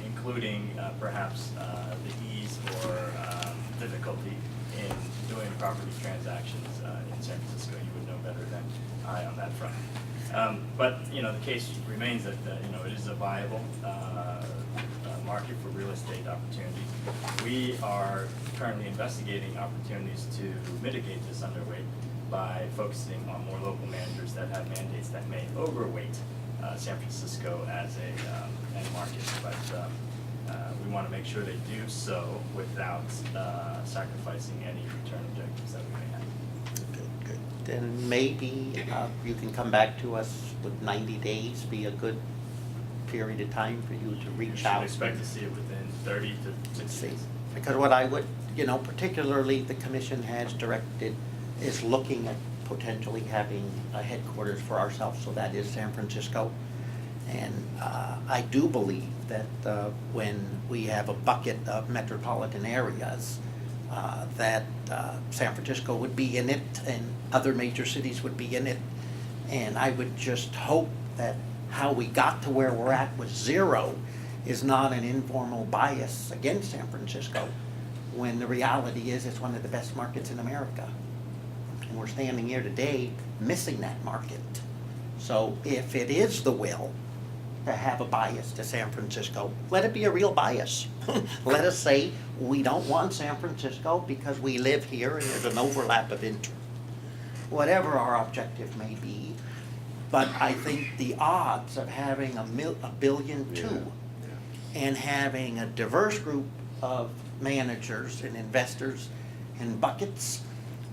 including perhaps the ease or difficulty in doing property transactions in San Francisco. You would know better than I on that front. But the case remains that it is a viable market for real estate opportunities. We are currently investigating opportunities to mitigate this underweight by focusing on more local managers that have mandates that may overweight San Francisco as a end market. But we want to make sure they do so without sacrificing any return objectives that we may have. Good. Then maybe you can come back to us with 90 days, be a good period of time for you to reach out. You should expect to see it within 30 to 60 days. Because what I would, particularly the commission has directed, is looking at potentially having a headquarters for ourselves, so that is San Francisco. And I do believe that when we have a bucket of metropolitan areas, that San Francisco would be in it and other major cities would be in it. And I would just hope that how we got to where we're at with 0 is not an informal bias against San Francisco, when the reality is it's one of the best markets in America. And we're standing here today missing that market. So if it is the will to have a bias to San Francisco, let it be a real bias. Let us say we don't want San Francisco because we live here and there's an overlap of interest. Whatever our objective may be, but I think the odds of having $1.2 billion and having a diverse group of managers and investors and buckets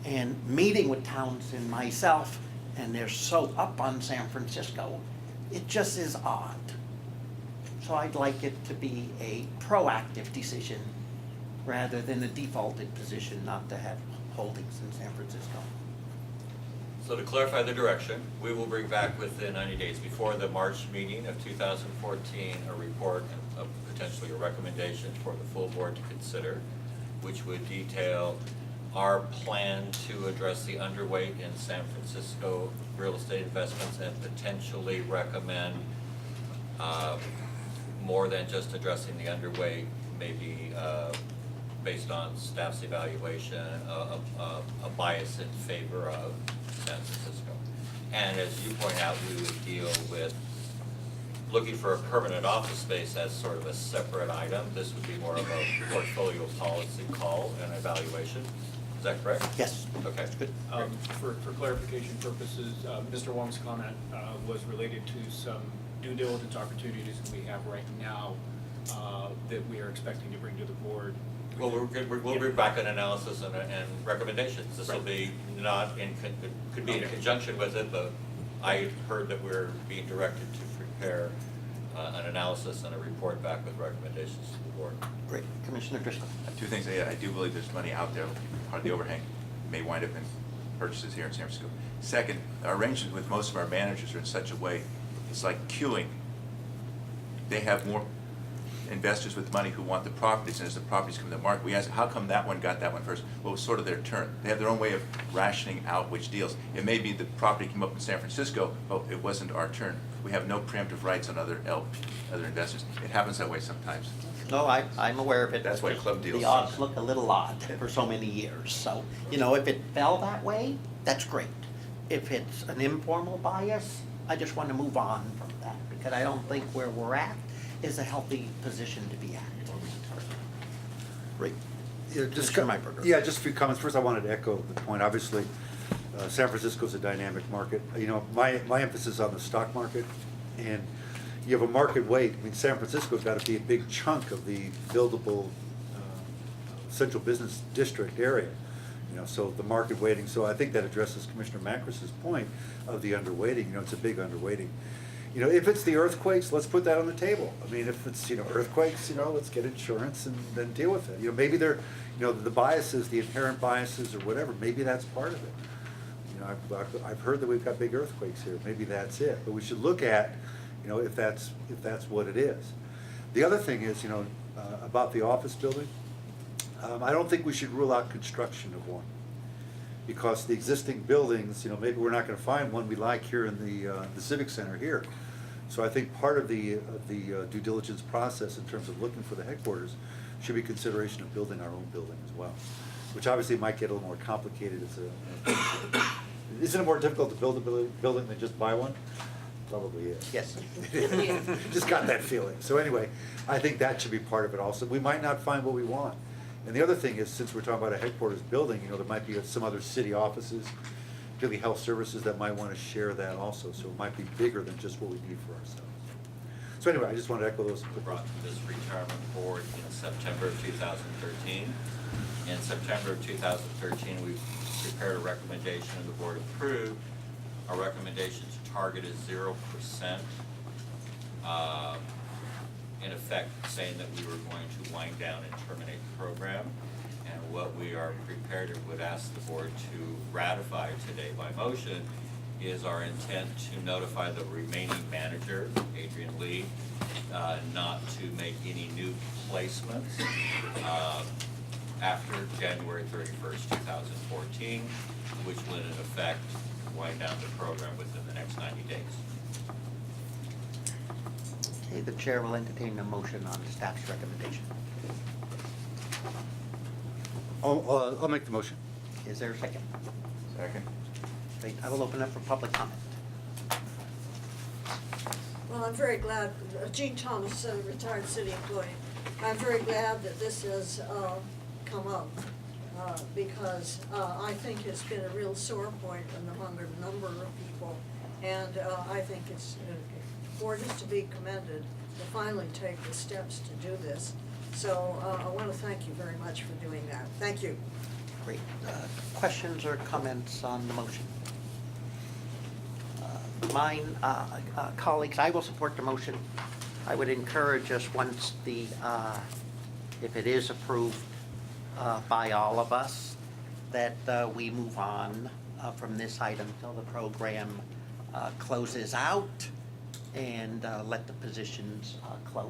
and meeting with towns and myself, and they're so up on San Francisco, it just is odd. So I'd like it to be a proactive decision rather than a defaulted position not to have holdings in San Francisco. So to clarify the direction, we will bring back within 90 days before the March meeting of 2014 a report of potentially a recommendation for the full board to consider, which would detail our plan to address the underweight in San Francisco real estate investments and potentially recommend more than just addressing the underweight, maybe based on staff's evaluation, a bias in favor of San Francisco. And as you point out, we would deal with looking for a permanent office space as sort of a separate item. This would be more of a portfolio policy call and evaluation. Is that correct? Yes. Okay. Good. For clarification purposes, Mr. Wong's comment was related to some due diligence opportunities that we have right now that we are expecting to bring to the board. Well, we'll bring back an analysis and recommendations. This will be not in, could be in conjunction with it, but I heard that we're being directed to prepare an analysis and a report back with recommendations to the board. Great. Commissioner Driscoll. 2 things. I do believe there's money out there, part of the overhang, may wind up in purchases here in San Francisco. Second, our arrangements with most of our managers are in such a way, it's like queuing. They have more investors with money who want the properties, and as the properties come to the market, we ask, how come that one got that one first? Well, it was sort of their turn. They have their own way of rationing out which deals. It may be the property came up in San Francisco, but it wasn't our turn. We have no preemptive rights on other investors. It happens that way sometimes. No, I'm aware of it. That's why club deals The odds look a little odd for so many years. So, you know, if it fell that way, that's great. If it's an informal bias, I just want to move on from that because I don't think where we're at is a healthy position to be at. Right. Yeah, just Mr. Meiberger. Yeah, just a few comments. First, I wanted to echo the point. Obviously, San Francisco's a dynamic market. You know, my emphasis on the stock market, and you have a market weight. I mean, San Francisco's got to be a big chunk of the buildable central business district area. You know, so the market weighting. So I think that addresses Commissioner Macris's point of the underweighting. You know, it's a big underweighting. You know, if it's the earthquakes, let's put that on the table. I mean, if it's, you know, earthquakes, you know, let's get insurance and then deal with it. You know, maybe they're, you know, the biases, the inherent biases or whatever, maybe that's part of it. You know, I've heard that we've got big earthquakes here. Maybe that's it. But we should look at, you know, if that's what it is. The other thing is, you know, about the office building, I don't think we should rule out construction of one. Because the existing buildings, you know, maybe we're not gonna find one we like here in the Civic Center here. So I think part of the due diligence process in terms of looking for the headquarters should be consideration of building our own building as well. Which obviously might get a little more complicated isn't it more difficult to build a building than just buy one? Probably is. Yes. Just got that feeling. So anyway, I think that should be part of it also. We might not find what we want. And the other thing is, since we're talking about a headquarters building, you know, there might be some other city offices, particularly health services, that might want to share that also. So it might be bigger than just what we need for ourselves. So anyway, I just wanted to echo those. Brought this retirement board in September of 2013. In September of 2013, we prepared a recommendation and the board approved. Our recommendation to target is 0%. In effect, saying that we were going to wind down and terminate the program. And what we are prepared and would ask the board to ratify today by motion is our intent to notify the remaining manager, Adrian Lee, not to make any new placements after January 31st, 2014, which will in effect wind down the program within the next 90 days. Okay, the chair will entertain a motion on staff's recommendation. I'll make the motion. Is there a second? Second. Great, I will open up for public comment. Well, I'm very glad, Jean Thomas, a retired city employee. I'm very glad that this has come up because I think it's been a real sore point among a number of people. And I think it's, the board is to be commended to finally take the steps to do this. So I want to thank you very much for doing that. Thank you. Great. Questions or comments on the motion? Mine, colleagues, I will support the motion. I would encourage us once the, if it is approved by all of us, that we move on from this item till the program closes out and let the positions close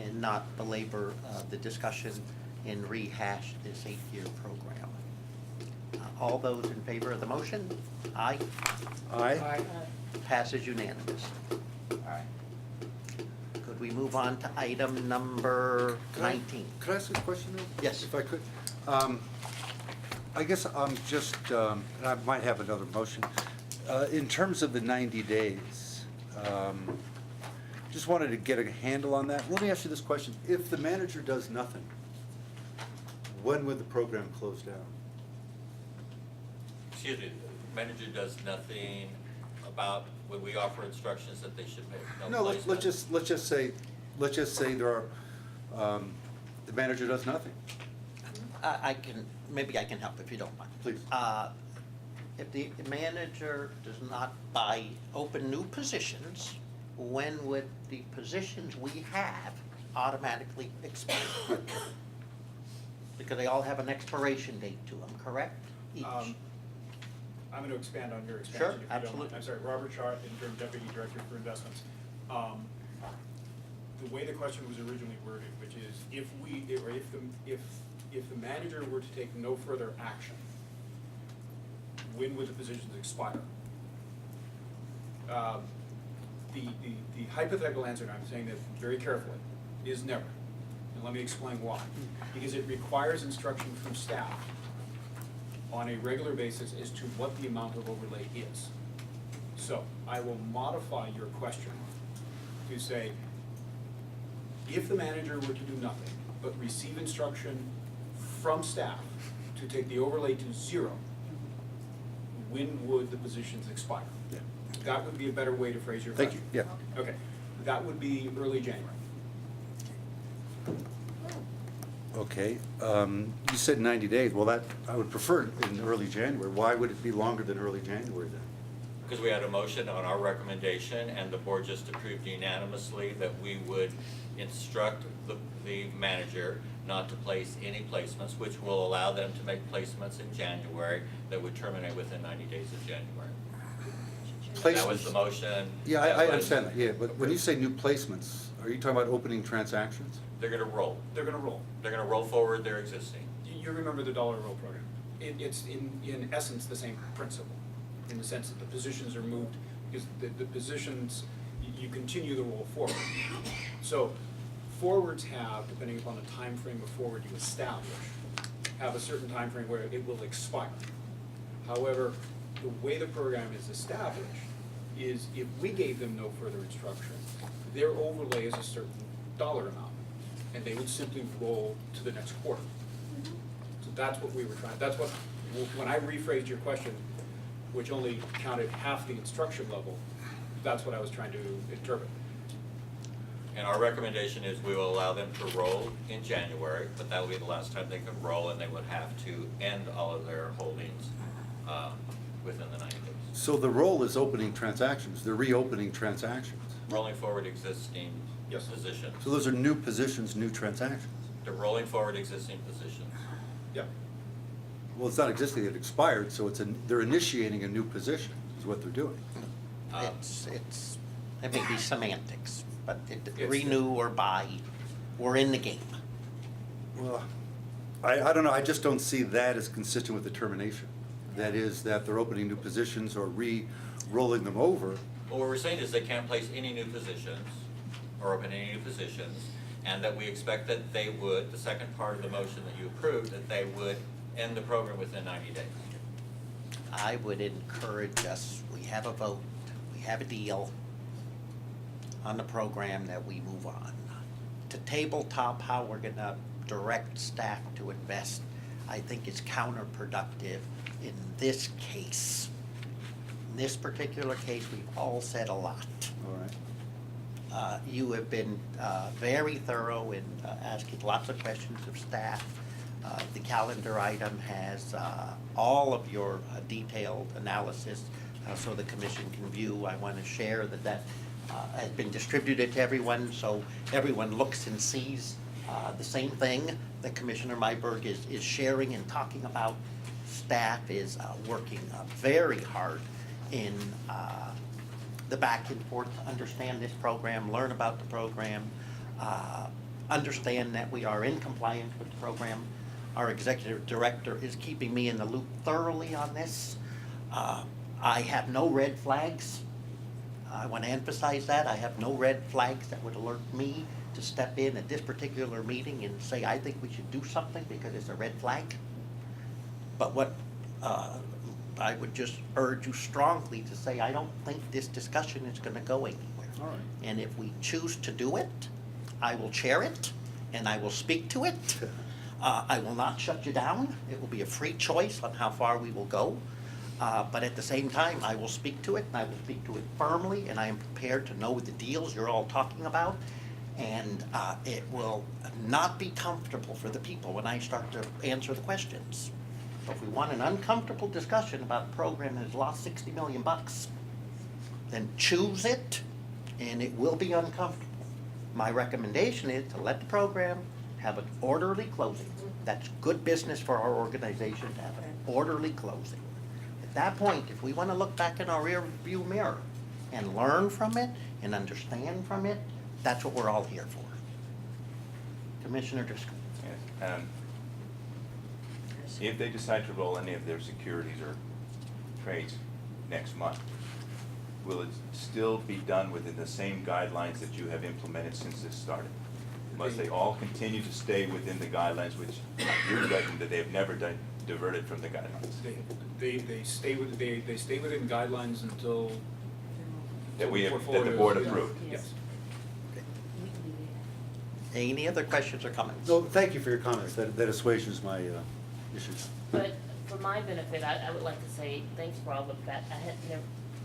and not belabor the discussion and rehash this 8-year program. All those in favor of the motion? Aye. Aye. Passes unanimous. All right. Could we move on to item number 19? Could I ask a question though? Yes. If I could. I guess I'm just, and I might have another motion. In terms of the 90 days, just wanted to get a handle on that. Let me ask you this question. If the manager does nothing, when would the program close down? Excuse me, the manager does nothing about when we offer instructions that they should make no No, placement? let's just say there are, the manager does nothing. Maybe I can help if you don't mind. Please. If the manager does not open new positions, when would the positions we have automatically expire? Because they all have an expiration date to them, correct? Each. I'm going to expand on your expansion. Sure, if you don't mind. absolutely. I'm sorry, Robert Shaw, Interim Deputy Director for Investments. the way the question was originally worded, which is if the manager were to take no further action, when would the positions expire? The hypothetical answer, and I'm saying this very carefully, is never. And let me explain why. Because it requires instruction from staff on a regular basis as to what the amount of overlay is. So I will modify your question to say, if the manager were to do nothing but receive instruction from staff to take the overlay to 0, when would the positions expire? Yeah. That would be a better way to phrase your Thank question. you, yeah. Okay, that would be early January. Okay, you said 90 days. Well, that, I would prefer it in early January. Why would it be longer than early January then? Because we had a motion on our recommendation, and the board just approved unanimously that we would instruct the manager not to place any placements, which will allow them to make placements in January that would terminate within 90 days of January. That was the motion. Yeah, I That was- understand that, yeah, but when you say new placements, are you talking about opening transactions? They're gonna roll. They're gonna roll. They're gonna roll forward their existing. You remember the dollar roll program. It's in essence the same principle, in the sense that the positions are moved, because the positions, you continue the roll forward. So forwards have, depending upon the time frame of forward you establish, have a certain time frame where it will expire. However, the way the program is established is if we gave them no further instruction, their overlay is a certain dollar amount, and they would simply roll to the next quarter. So that's what we were trying, that's what, when I rephrased your question, which only counted half the instruction level, that's what I was trying to interpret. And our recommendation is we will allow them to roll in January, but that will be the last time they can roll, and they would have to end all of their holdings within the 90 days. So the role is opening transactions, they're reopening transactions. Rolling forward existing Yes. positions. So those are new positions, new transactions. They're rolling forward existing positions. Yeah. Well, it's not existing, it expired, so they're initiating a new position, is what they're doing. It may be semantics, but It's- renew or buy, we're in the game. Well, I don't know, I just don't see that as consistent with the termination. That is, that they're opening new positions or re-rolling them over. Well, what we're saying is they can't place any new positions or open any new positions, and that we expect that they would, the second part of the motion that you approved, that they would end the program within 90 days. I would encourage us, we have a vote, we have a deal on the program, that we move on. To tabletop how we're gonna direct staff to invest, I think is counterproductive in this case. In this particular case, we've all said a lot. All right. You have been very thorough in asking lots of questions of staff. The calendar item has all of your detailed analysis so the commission can view. I want to share that has been distributed to everyone, so everyone looks and sees the same thing that Commissioner Myberg is sharing and talking about. Staff is working very hard in the back and forth to understand this program, learn about the program, understand that we are in compliance with the program. Our executive director is keeping me in the loop thoroughly on this. I have no red flags. I want to emphasize that. I have no red flags that would alert me to step in at this particular meeting and say, I think we should do something because it's a red flag. But what I would just urge you strongly to say, I don't think this discussion is going to go anywhere. All right. And if we choose to do it, I will chair it and I will speak to it. I will not shut you down. It will be a free choice on how far we will go. But at the same time, I will speak to it and I will speak to it firmly, and I am prepared to know the deals you're all talking about. And it will not be comfortable for the people when I start to answer the questions. But if we want an uncomfortable discussion about a program that has lost $60 million, then choose it, and it will be uncomfortable. My recommendation is to let the program have an orderly closing. That's good business for our organization to have an orderly closing. At that point, if we want to look back in our rear view mirror and learn from it and understand from it, That's what we're all here for. Commissioner Driscoll. Yes. If they decide to roll any of their securities or trades next month, will it still be done within the same guidelines that you have implemented since this started? Must they all continue to stay within the guidelines which you're writing that they have never diverted from the guidelines? They stay within guidelines until. That we have, that the portfolios- board yeah. approved? Yes. Any other questions or comments? No, thank you for your comments. That assuages my issues. But for my benefit, I would like to say, thanks for all of that. I had never,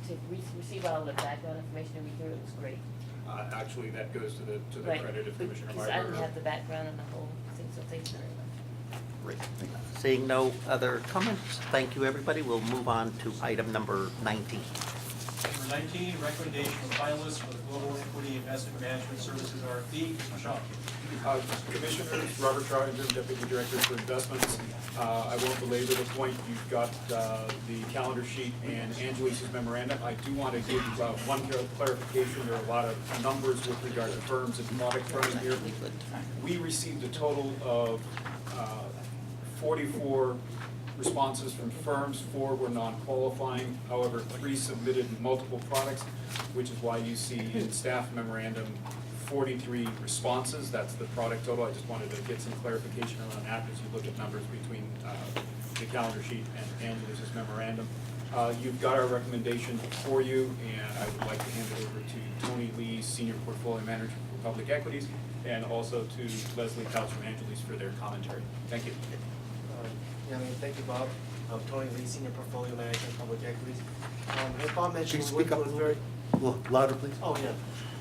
to receive all the background information and read through it was great. Actually, that goes to the Right, credit of Commissioner because I didn't Meyer. have the background and the whole thing, so thanks very much. Great. Seeing no other comments, thank you, everybody. We'll move on to item number 19. Number 19, recommendation of finalists for the Global Equity Investment Management Services RFP. Mr. Shaw. Commissioners, Robert Shaw, Interim Deputy Director for Investments. I won't belabor the point. You've got the calendar sheet and Angelisa's memorandum. I do want to give one clarification. There are a lot of numbers with regard to firms and product running here. We received a total of 44 responses from firms. 4 were non-qualifying. However, 3 submitted multiple products, which is why you see in staff memorandum 43 responses. That's the product total. I just wanted to get some clarification around that as you look at numbers between the calendar sheet and Angela's memorandum. You've got our recommendation for you, and I would like to hand it over to Tony Lee, Senior Portfolio Manager for Public Equities, and also to Leslie Couch from Angeles for their commentary. Thank you. Thank you, Bob. I'm Tony Lee, Senior Portfolio Manager in Public Equities. As Bob Can mentioned, you we speak up was a very. little louder, please? Oh, yeah,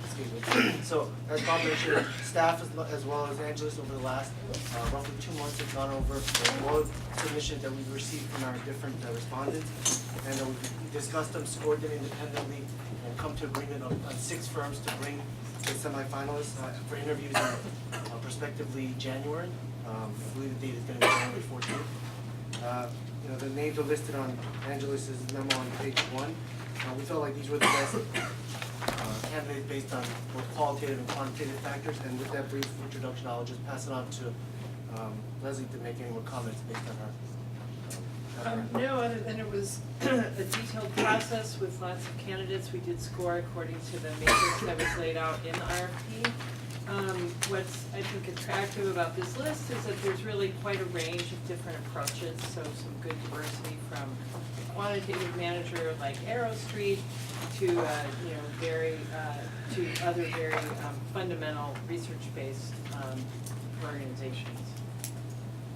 excuse me. So, as Bob mentioned, staff as well as Angeles over the last roughly 2 months have gone over all submissions that we've received from our different respondents. And we discussed them, scored them independently, and come to agreement on 6 firms to bring the semifinalists for interviews in prospectively January. I believe the date is going to be January 14th. The names are listed on Angeles' memo on page 1. We felt like these were the best candidates based on both qualitative and quantitative factors. And with that brief introduction, I'll just pass it on to Leslie to make any more comments based on her. No, other than it was a detailed process with lots of candidates. We did score according to the matrix that was laid out in the RFP. What's, I think, attractive about this list is that there's really quite a range of different approaches, so some good diversity from a quantitative manager like Arrow Street to, to other very fundamental research-based organizations.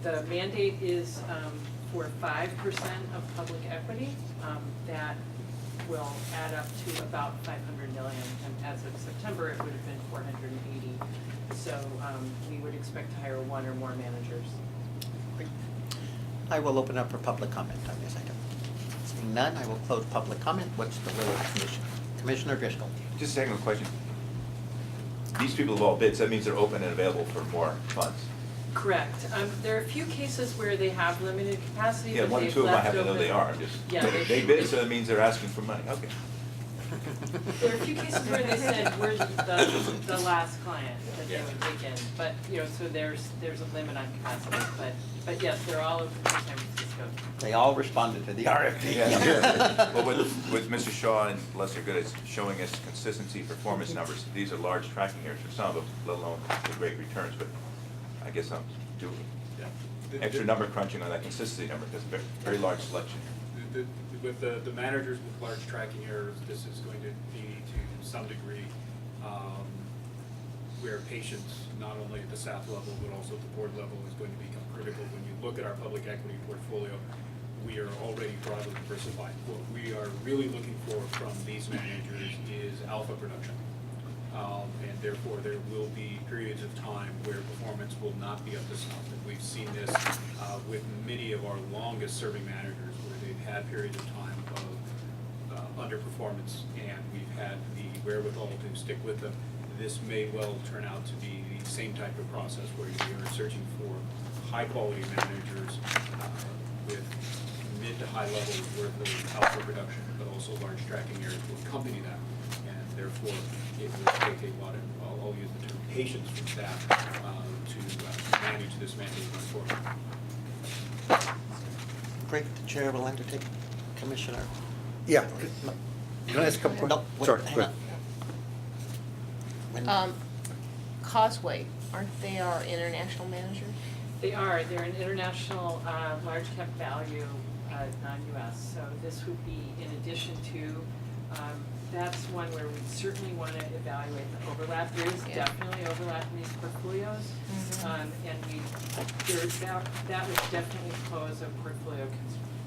The mandate is for 5% of public equity. That will add up to about 500 million, and as of September, it would have been 480. So we would expect to hire 1 or more managers. I will open up for public comment on this item. Seeing none, I will close public comment. What's the will of the commission? Commissioner Driscoll. Just a second question. These people have all bid, so that means they're open and available for more funds. Correct. There are a few cases where they have limited capacity, Yeah, but 1 or they've 2 of them I left happen to know open. they are, just, Yeah, they bid, so that means they're asking for money, okay. There are a few cases where they said we're the last client that they Yeah. would take in, but, so there's a limit on capacity, but yes, they're all open for San Francisco. They all responded to the RFP. Yeah. Well, with Mr. Shaw and Leslie Good, it's showing us consistency performance numbers. These are large tracking errors for some of them, let alone the great returns, but I guess I'm doing extra number crunching on that consistency number, because very, very large selection. With the managers with large tracking errors, this is going to be to some degree where patience, not only at the staff level, but also at the board level, is going to become critical. When you look at our public equity portfolio, we are already broadly diversified. What we are really looking for from these managers is alpha production. And therefore, there will be periods of time where performance will not be up to snuff. And we've seen this with many of our longest serving managers, where they've had periods of time of underperformance, and we've had the wherewithal to stick with them. This may well turn out to be the same type of process where you are searching for high-quality managers with mid to high levels worth of alpha production, but also large tracking areas will accompany that. And therefore it will take a lot of, I'll use the term patience from staff to manage this mandate going forward. Great, the chair will entertain Commissioner. Yeah. No. Can I ask a couple No, wait, Sorry, hang go on. ahead. When- Causeway, aren't they our international manager? They are, they're an international, large cap value, non-US, so this would be in addition to, that's one where we certainly wanna evaluate the overlap. There is Yeah. definitely overlap in these portfolios. And that would definitely pose a portfolio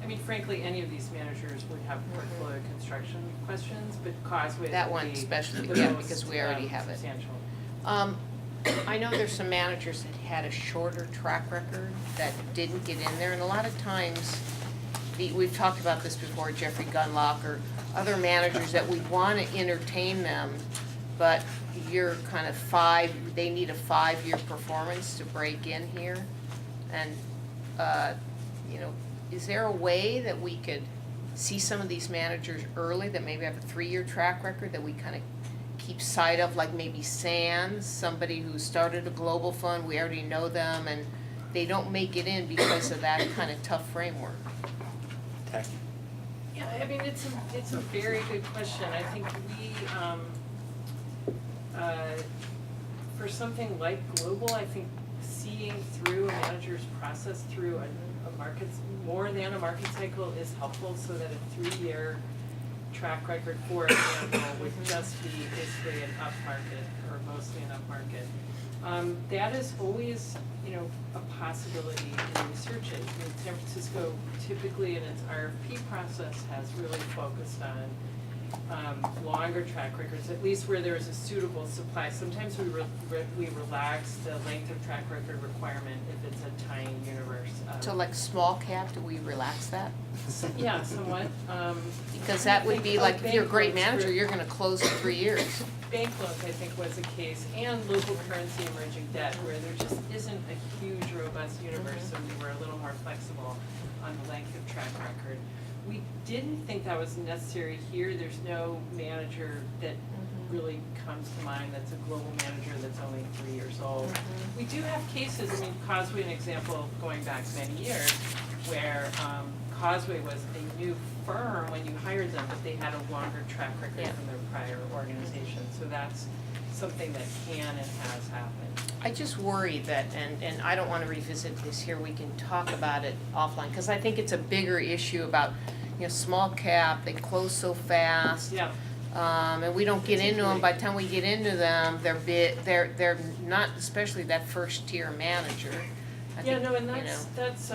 I mean, frankly, any of these managers would have portfolio construction questions, but Causeway That would one be especially, the yeah, most, because we already have it. substantial. I know there's some managers that had a shorter track record that didn't get in there, and a lot of times, we've talked about this before, Jeffrey Gunlock or other managers that we wanna entertain them, but you're kind of they need a 5-year performance to break in here. And, you know, is there a way that we could see some of these managers early that maybe have a 3-year track record that we kind of keep sight of, like maybe Sands, somebody who started a global fund, we already know them, and they don't make it in because of that kind of tough framework? Tacky. Yeah, I mean, it's a very good question. I think we, for something like global, I think seeing through a manager's process through a market, more than a market cycle is helpful, so that a 3-year track record, for example, would just be basically an upmarket or mostly an upmarket. That is always, you know, a possibility in researches. I mean, San Francisco typically in its RFP process has really focused on longer track records, at least where there is a suitable supply. Sometimes we relax the length of track record requirement if it's a tiny universe. So like small cap, do we relax that? Yeah, somewhat. Because that would be like, if you're a great bank loans manager, for- you're gonna close in 3 years. Bank loans, I think, was a case, and local currency emerging debt, where there just isn't a huge, robust universe, so we were a little more flexible on the length of track record. We didn't think that was necessary here. There's no manager that really comes to mind that's a global manager that's only 3 years old. We do have cases, I mean, Causeway, an example going back many years, where Causeway was a new firm when you hired them, but they had a longer track record Yeah. from their prior organization. So that's something that can and has happened. I just worry that, and I don't wanna revisit this here, we can talk about it offline, cause I think it's a bigger issue about, you know, small cap, they close so fast. Yeah. And we don't get into them, by the time we get into them, they're not, especially that first tier manager. I Yeah, think, no, and you that's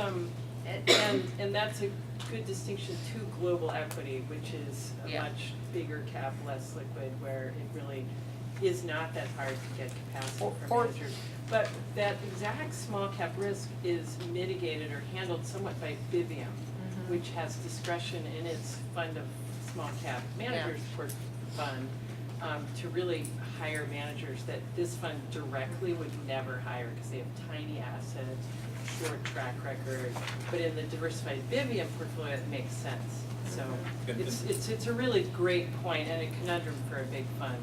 and that's a good distinction to global equity, which is a Yeah. much bigger cap, less liquid, where it really is not that hard to get capacity for Or- managers. But that exact small cap risk is mitigated or handled somewhat by Vivium, which has discretion in its fund of small cap managers fund, to really hire managers that this fund directly would never hire, because they have tiny assets, short track record. But in the diversified Vivium portfolio, it makes sense. So it's a really great point and a conundrum for a big fund.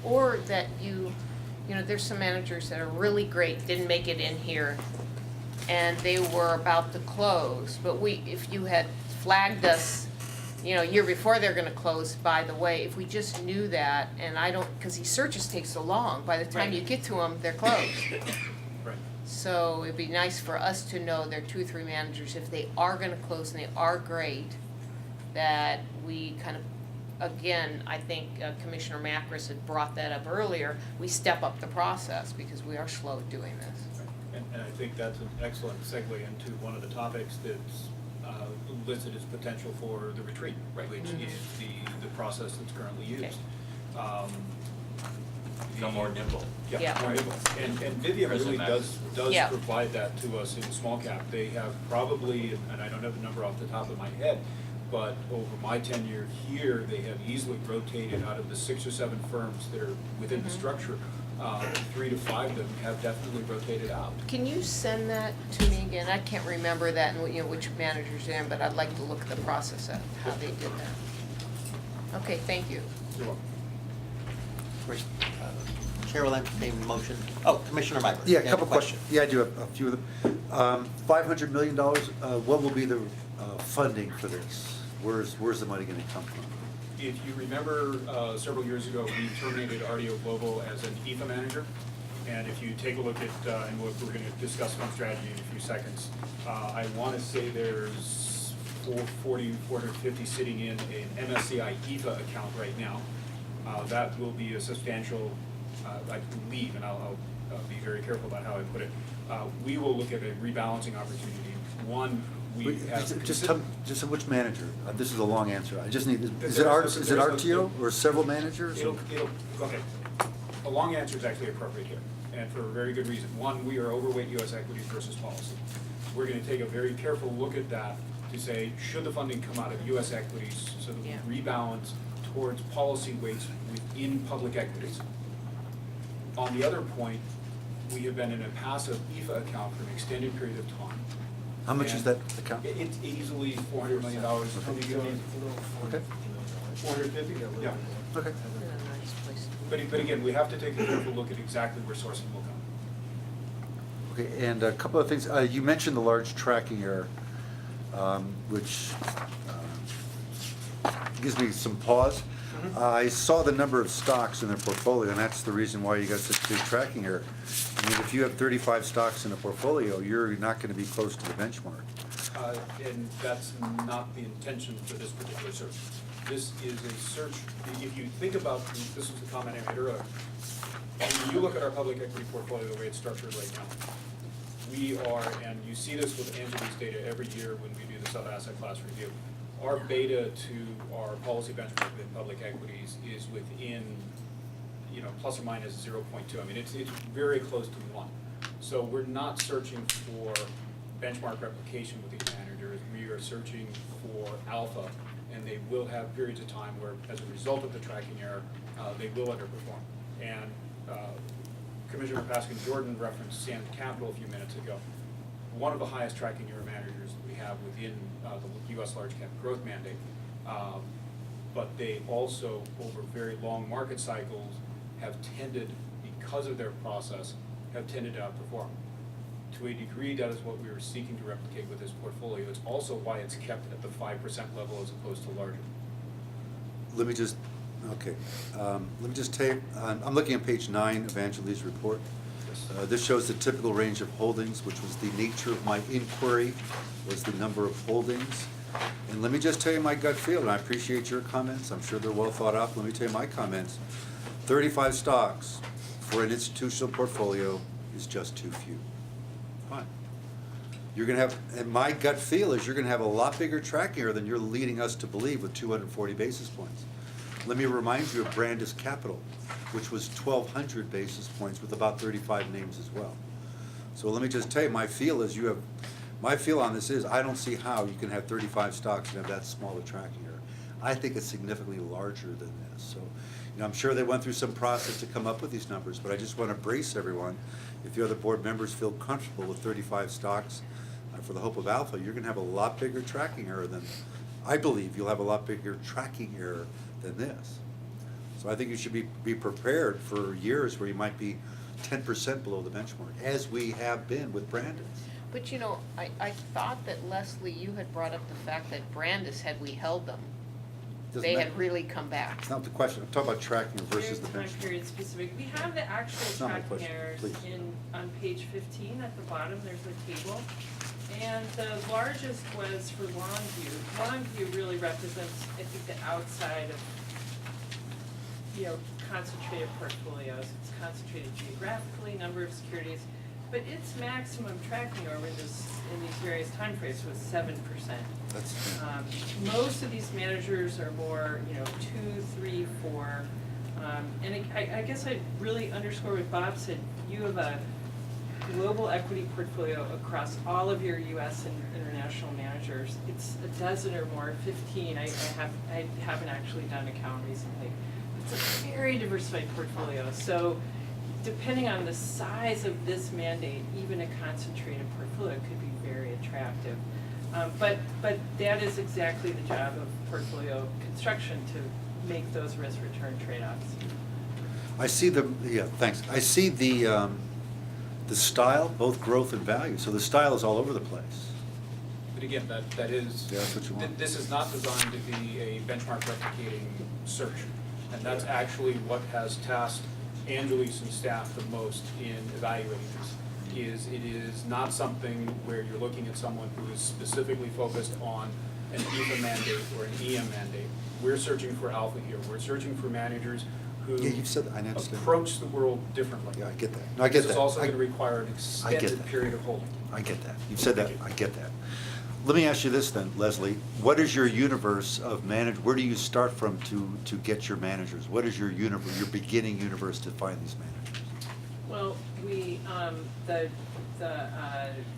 Or that you know, there's some managers that are really great, didn't make it in here, and they were about to close, but if you had flagged us, you know, year before they're gonna close, by the way, if we just knew that, and cause these searches take so long, by the time Right. you get to them, they're closed. Right. So it'd be nice for us to know there are 2 or 3 managers, if they are gonna close and they are great, that we kind of, again, I think Commissioner Macris had brought that up earlier, we step up the process because we are slow at doing this. And I think that's an excellent segue into one of the topics that's listed as potential for the retreat, Right. which is the process that's currently used. No more nimble. Yeah. More nimble. And Vivian really does Yeah. provide that to us in small cap. They have probably, and I don't have the number off the top of my head, but over my tenure here, they have easily rotated out of the 6 or 7 firms that are within the structure. 3 to 5 of them have definitely rotated out. Can you send that to me again? I can't remember that and, you know, which manager's in, but I'd like to look at the process of how they did that. Okay, thank you. You're welcome. Great. Chair will entertain a motion. Oh, Commissioner Myrie. Yeah, you a have couple questions. Yeah, I do have a few of them. $500 million, what will be the funding for this? Where's the money gonna come from? If you remember, several years ago, we terminated RDO Global as an EFA manager. And if you take a look at, and we're gonna discuss fund strategy in a few seconds, I wanna say there's 450 sitting in an MSCI EFA account right now. That will be a substantial, I believe, and I'll be very careful about how I put it. We will look at a rebalancing opportunity. One, we have. Just tell me, just which manager? This is a long answer. I just need, is it There's no- RTO or several managers? Okay. A long answer is actually appropriate here, and for a very good reason. One, we are overweight US equities versus policy. We're gonna take a very careful look at that to say, should the funding come out of US equities so that we rebalance towards policy weights within public equities. On the other point, we have been in a passive EFA account for an extended period of time. How much is that account? It's easily $400 million. Okay. 450? Yeah. Okay. But again, we have to take a careful look at exactly where sourcing will come. Okay, and a couple of things. You mentioned the large tracking error, which gives me some pause. I saw the number of stocks in their portfolio, and that's the reason why you got such a big tracking error. I mean, if you have 35 stocks in a portfolio, you're not going to be close to the benchmark. And that's not the intention for this particular search. This is a search, if you think about, this was the comment I made earlier, when you look at our public equity portfolio, the way it's structured right now, we are, and you see this with Angie's data every year when we do the sub-asset class review, our beta to our policy benchmark in public equities is within, plus or minus 0.2. I mean, it's very close to 1. So we're not searching for benchmark replication with these managers. We are searching for alpha, and they will have periods of time where, as a result of the tracking error, they will underperform. And Commissioner Paskin-Jordan referenced Sand Capital a few minutes ago. One of the highest tracking error managers that we have within the U.S. large cap growth mandate. But they also, over very long market cycles, have tended, because of their process, have tended to outperform. To a degree, that is what we were seeking to replicate with this portfolio. It's also why it's kept at the 5% level as opposed to larger. Let me just, okay, let me just take, I'm looking at page 9 of Angeli's report. This shows the typical range of holdings, which was the nature of my inquiry, was the number of holdings. And let me just tell you my gut feel, and I appreciate your comments. I'm sure they're well thought out. Let me tell you my comments. 35 stocks for an institutional portfolio is just too few. Fine. You're gonna have, and my gut feel is you're gonna have a lot bigger tracking error than you're leading us to believe with 240 basis points. Let me remind you of Brandis Capital, which was 1,200 basis points with about 35 names as well. So let me just tell you, my feel on this is, I don't see how you can have 35 stocks and have that small a tracking error. I think it's significantly larger than this. So, I'm sure they went through some process to come up with these numbers, but I just want to brace everyone. If the other board members feel comfortable with 35 stocks for the hope of alpha, you're going to have a lot bigger tracking error than, I believe you'll have a lot bigger tracking error than this. So I think you should be prepared for years where you might be 10% below the benchmark, as we have been with Brandis. But I thought that, Leslie, you had brought up the fact that Brandis, had we held them, Doesn't they matter. had really come back. It's not the question. I'm talking about tracking versus the Very time benchmark. period specific. We have the actual It's not my tracking question. errors Please. on page 15 at the bottom, there's a table. And the largest was for Longview. Longview really represents, I think, the outside of, concentrated portfolios. It's concentrated geographically, number of securities, but its maximum tracking over in these various timeframes was 7%. That's, Most of these managers are more, 2, 3, 4. And I guess I'd really underscore what Bob said. You have a global equity portfolio across all of your U.S. and international managers. It's a dozen or more, 15. I haven't actually done a count recently. It's a very diversified portfolio. So depending on the size of this mandate, even a concentrated portfolio could be very attractive. But that is exactly the job of portfolio construction, to make those risk-return trade-offs. I see thanks. I see the style, both growth and value. So the style is all over the place. But again, that is. Yeah, that's what you want. This is not designed to be a benchmark replicating search. And that's actually what has tasked Angeles and staff the most in evaluating this. It is not something where you're looking at someone who is specifically focused on an EFA mandate or an EM mandate. We're searching for alpha here. We're searching for managers who Yeah, you've said that. I understand. approach the world differently. Yeah, I get that. No, I get that. This is also I- going to require an I get extended that. period of holding. I get that. You've said that. I get that. Let me ask you this then, Leslie. What is your universe of where do you start from to get your managers? What is your universe, your beginning universe to find these managers? Well, the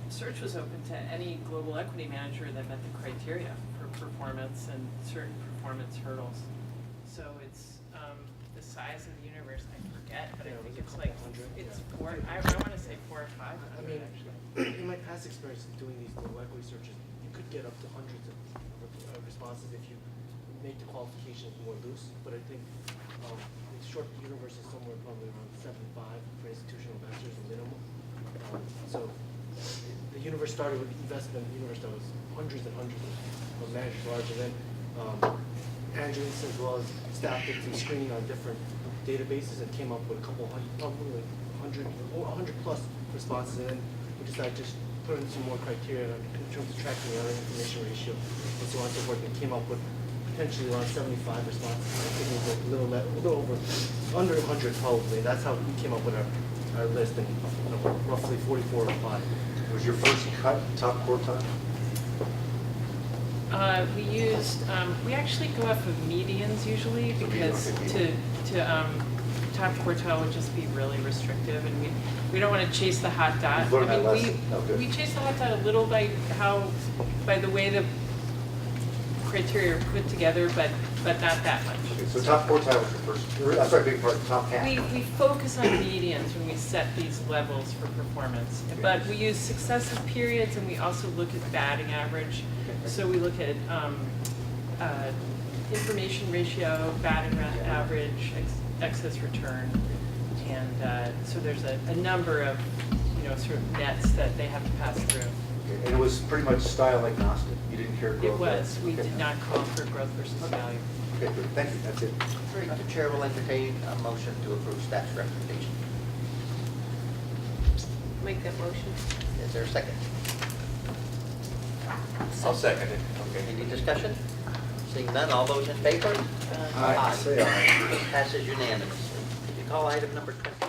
search was open to any global equity manager that met the criteria for performance and certain performance hurdles. So it's, the size of the universe, I forget, but I think it's like, it's four, I wanna say 4 or 500 I mean, actually. in my past experience of doing these global equity searches, you could get up to hundreds of responses if you make the qualifications more loose, but I think the short universe is somewhere probably around 75 for institutional investors, minimum. So the universe started with investment universe that was hundreds and hundreds of managers large, and then Angeles as well as staff did some screening on different databases and came up with a couple hundred, probably like 100 plus responses, and then we decided to just put in some more criteria in terms of tracking the other information ratio and so on and so forth, and came up with potentially around 75 responses. I think it was a little over, under 100 probably. That's how we came up with our list, and roughly 44 or 5. Was your first cut top quartile? We used, we actually go off of medians usually because top quartile would just be really restrictive, and we don't want to chase the hot dot. You've learned I that mean, lesson. Oh, good. we chase the hot dot a little by the way the criteria are put together, but not that much. Okay, so top quartile was your first, I'm sorry, big part, top half. We focus on medians when we set these levels for performance, but we use successive periods, and we also look at batting average. So we look at information ratio, batting average, excess return, and so there's a number of sort of nets that they have to pass through. Okay, and it was pretty much style agnostic. You didn't care growth. It was. We Okay. did not call for growth versus value. Okay, good. Thank you. That's it. Very good. The chair will entertain a motion to approve staff's recommendation. Make that motion. Is there a second? I'll second it. Okay. Any discussion? Seeing none, all those in favor? Aye. Say aye. Passes unanimously. Could you call item number 20?